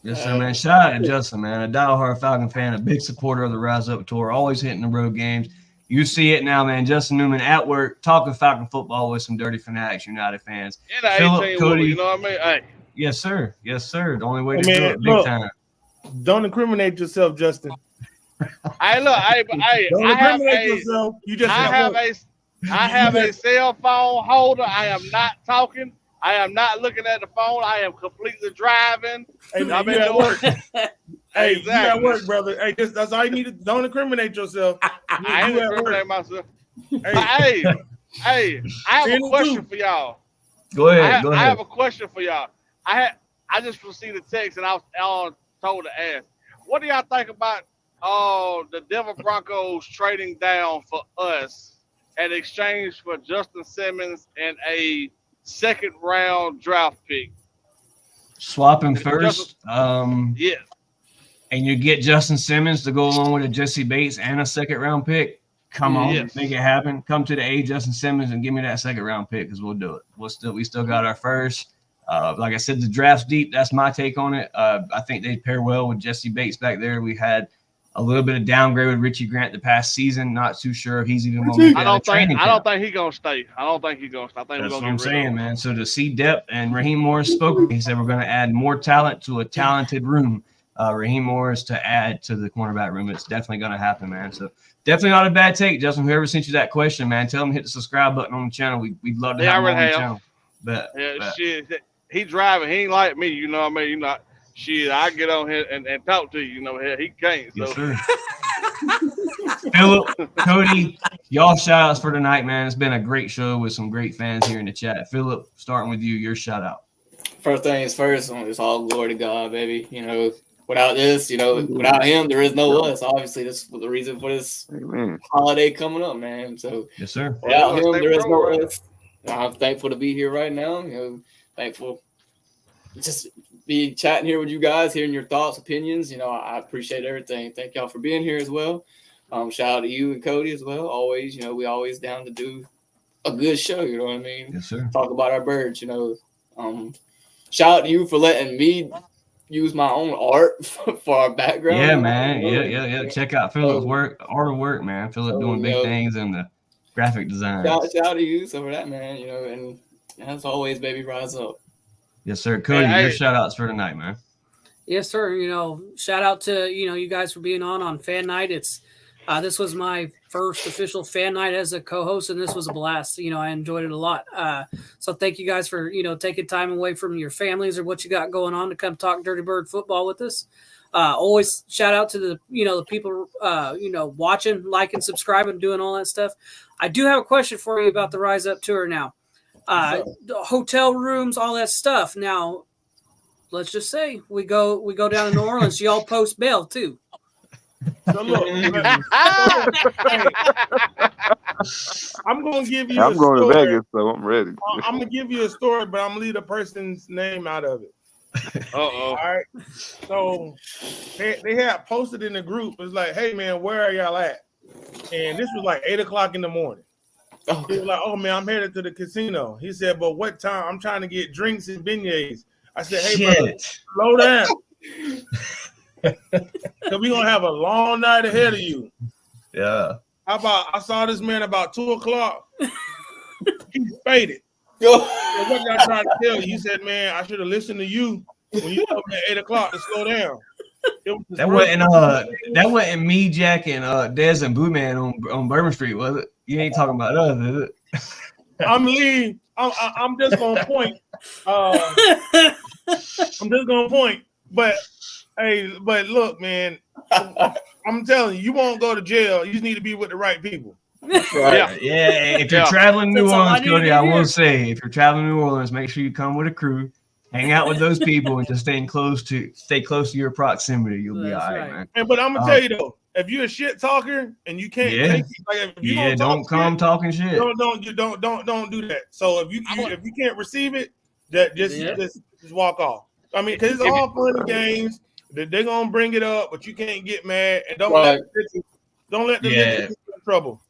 Yes, sir, man. Shout out to Justin, man. A diehard Falcon fan, a big supporter of the Rise Up Tour, always hitting the road games. You see it now, man. Justin Newman at work, talking Falcon football with some Dirty Fanatics United fans. Philip, Cody, you know what I mean? Hey. Yes, sir. Yes, sir. The only way to do it, big time. Don't incriminate yourself, Justin. Hey, look, Don't incriminate yourself. You just I have a cell phone holder. I am not talking. I am not looking at the phone. I am completely driving. Hey, man, I'm you at work. Hey, exactly. You at work, brother. Hey, that's all you need to. Don't incriminate yourself. I ain't incriminate myself. Hey, I have a question for y'all. Go ahead. I have a question for y'all. I just received a text and I was told to ask. What do y'all think about the Denver Broncos trading down for us in exchange for Justin Simmons and a second-round draft pick? Swapping first. Yeah. And you get Justin Simmons to go along with a Jesse Bates and a second-round pick. Come on, make it happen. Come to the A, Justin Simmons, and give me that second-round pick because we'll do it. We still got our first. Like I said, the draft's deep. That's my take on it. I think they pair well with Jesse Bates back there. We had a little bit of downgrade with Richie Grant the past season. Not too sure if he's even going to be I don't think he's going to stay. I think that's what I'm saying, man. So to see depth, and Raheem Morris spoke. He said we're going to add more talent to a talented room. Raheem Morris to add to the cornerback room. It's definitely going to happen, man. So definitely not a bad take, Justin. Whoever sent you that question, man, tell them to hit the subscribe button on the channel. We'd love to have him on the channel. But shit, he driving. He ain't like me. You know what I mean? Shit, I get on here and talk to you. He can't. So. Yes, sir. Philip, Cody, y'all shout outs for tonight, man. It's been a great show with some great fans here in the chat. Philip, starting with you, your shout out. First things first, it's all glory to God, baby. Without this, without him, there is no us. Obviously, that's the reason for this holiday coming up, man. So, yes, sir. Without him, there is no us. I'm thankful to be here right now. Thankful just be chatting here with you guys, hearing your thoughts, opinions. I appreciate everything. Thank y'all for being here as well. Shout out to you and Cody as well. Always, we always down to do a good show. You know what I mean? Yes, sir. Talk about our birds. You know, shout out to you for letting me use my own art for our background. Yeah, man. Yeah. Check out Philip's work, art of work, man. Philip doing big things in the graphic design. Shout out to you for that, man. You know, and as always, baby, rise up. Yes, sir. Cody, your shout outs for tonight, man. Yes, sir. You know, shout out to, you know, you guys for being on Fan Night. It's this was my first official Fan Night as a co-host, and this was a blast. You know, I enjoyed it a lot. So thank you guys for, you know, taking time away from your families or what you got going on to come talk Dirty Bird football with us. Always shout out to the, you know, the people, you know, watching, liking, subscribing, doing all that stuff. I do have a question for you about the Rise Up tour now. The hotel rooms, all that stuff. Now, let's just say we go down to New Orleans. Y'all post bail too. So look, I'm going to give you. I'm going to Vegas, so I'm ready. I'm going to give you a story, but I'm going to leave the person's name out of it. All right. So they had posted in the group. It's like, hey man, where are y'all at? And this was like 8:00 in the morning. He was like, oh man, I'm headed to the casino. He said, but what time? I'm trying to get drinks and beignets. I said, hey brother, slow down. Cause we're gonna have a long night ahead of you. Yeah. How about I saw this man about 2:00. He's faded. Go. So what y'all trying to tell you? He said, man, I should have listened to you when you told me at 8:00 to slow down. That wasn't me, Jack, and Dez and Boo Man on Bourbon Street, was it? You ain't talking about us, is it? I'm just gonna point. I'm just gonna point. But hey, but look, man, I'm telling you, you won't go to jail. You just need to be with the right people. Right. Yeah. If you're traveling to New Orleans, Cody, I will say, if you're traveling to New Orleans, make sure you come with a crew. Hang out with those people and just stay close to your proximity. You'll be all right, man. But I'm gonna tell you though, if you're a shit talker and you can't take it, like if you don't come talking shit. Don't do that. So if you can't receive it, just walk off. I mean, because it's all fun and games. They're gonna bring it up, but you can't get mad and don't let them get in trouble.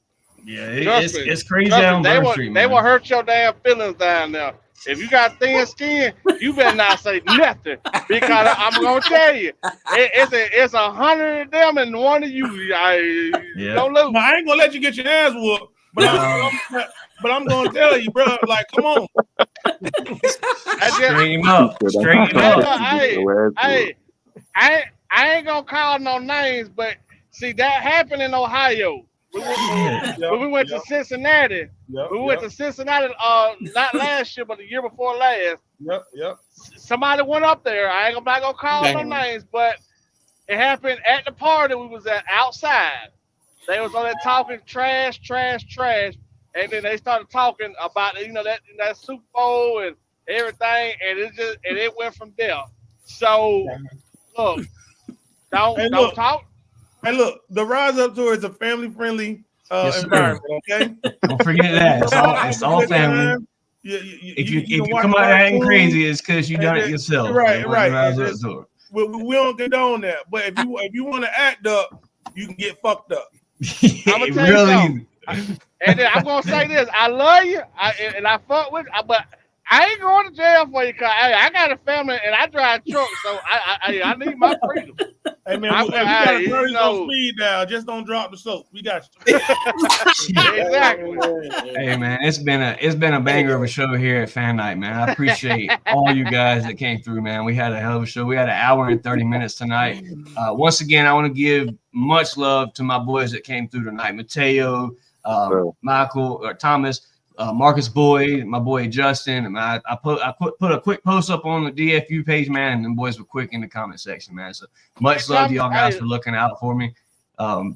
Yeah, it's crazy down Bourbon Street, man. They will hurt your damn feelings down there. If you got thin skin, you better not say nothing because I'm gonna tell you, it's 100 of them and one of you. Don't lose. Now, I ain't gonna let you get your ass whooped, but I'm gonna tell you, bro. Like, come on. Straighten him up. Hey, I ain't gonna call no names, but see that happened in Ohio. When we went to Cincinnati, to Cincinnati not last year, but the year before last. Somebody went up there. I'm not gonna call no names, but it happened at the party we was at outside. They was on there talking trash, and then they started talking about that Super Bowl and everything, and it went from there. So look, don't talk. Hey, look, the Rise Up Tour is a family-friendly environment, okay? Don't forget that. It's all family. If you come out acting crazy, it's because you done it yourself. Right. We don't condone that. But if you want to act up, you can get fucked up. I'm going to tell you something. And then I'm going to say this. I love you, and I fuck with you, but I ain't going to jail for you because I got a family and I drive trucks, so I need my freedom. Hey man, we got to turn your speed down. Just don't drop the soap. We got you. Exactly. Hey man, it's been a banger of a show here at Fan Night, man. I appreciate all you guys that came through, man. We had a hell of a show. We had an hour and 30 minutes tonight. Once again, I want to give much love to my boys that came through tonight. Mateo, Michael, or Thomas. Marcus Boyd, my boy Justin, and I put a quick post up on the DFU page, man, and them boys were quick in the comment section, man. So much love to y'all guys for looking out for me. No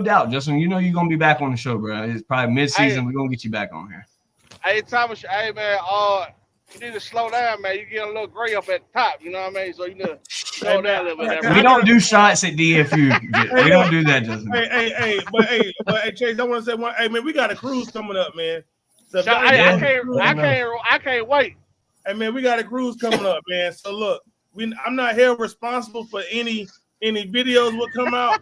doubt, Justin, you're gonna be back on the show, bro. It's probably mid-season. We're gonna get you back on here. Hey Thomas, hey man, you need to slow down, man. You get a little gray up at the top, you know what I mean? So you need to slow down a little bit. We don't do shots at DFU. We don't do that, Justin. But Chase, I want to say one. Hey man, we got a cruise coming up, man. So I can't wait. Hey man, we got a cruise coming up, man. So look, I'm not held responsible for any videos will come out.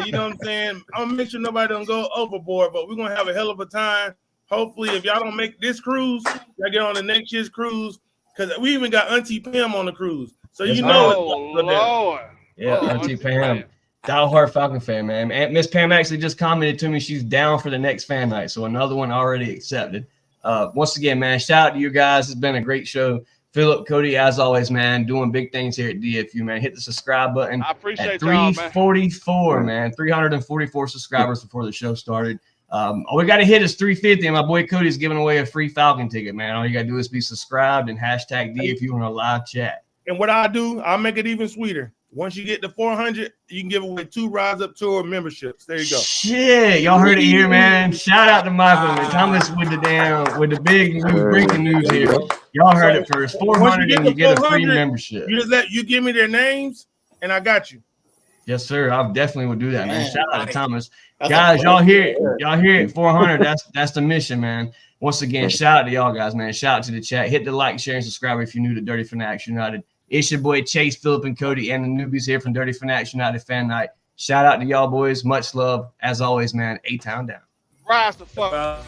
You know what I'm saying? I'm gonna make sure nobody don't go overboard, but we're gonna have a hell of a time. Hopefully, if y'all don't make this cruise, y'all get on the next year's cruise, because we even got Auntie Pam on the cruise. So Yes, you know Oh it's Lord. Yeah, Oh, Auntie Auntie Pam. Pam. Diehard Falcon fan, man. And Miss Pam actually just commented to me she's down for the next fan night. So another one already accepted. Once again, man, shout out to you guys. It's been a great show. Philip, Cody, as always, man, doing big things here at DFU, man. Hit the subscribe button. I appreciate At y'all, man. 344, man. 344 subscribers before the show started. All we got to hit is 350, and my boy Cody's giving away a free Falcon ticket, man. All you got to do is be subscribed and hashtag DFU in our live chat. And what I do, I'll make it even sweeter. Once you get to 400, you can give away 2 Rise Up Tour memberships. There you go. Shit, y'all heard it here, man. Shout out to Michael and Thomas with the big breaking news here. Y'all heard it first. 400 and you get a free membership. You give me their names, and I got you. Yes, sir. I definitely would do that, man. Shout out to Thomas. That's Guys, a y'all hear great it. Y'all hear it. 400. That's the mission, man. Once again, shout out to y'all guys, man. Shout out to the chat. Hit the like, share, and subscribe if you're new to Dirty Fanatics United. It's your boy Chase, Philip, and Cody, and the newbies here from Dirty Fanatics United Fan Night. Shout out to y'all boys. Much love. As always, man. A-Town down. Rise the fuck.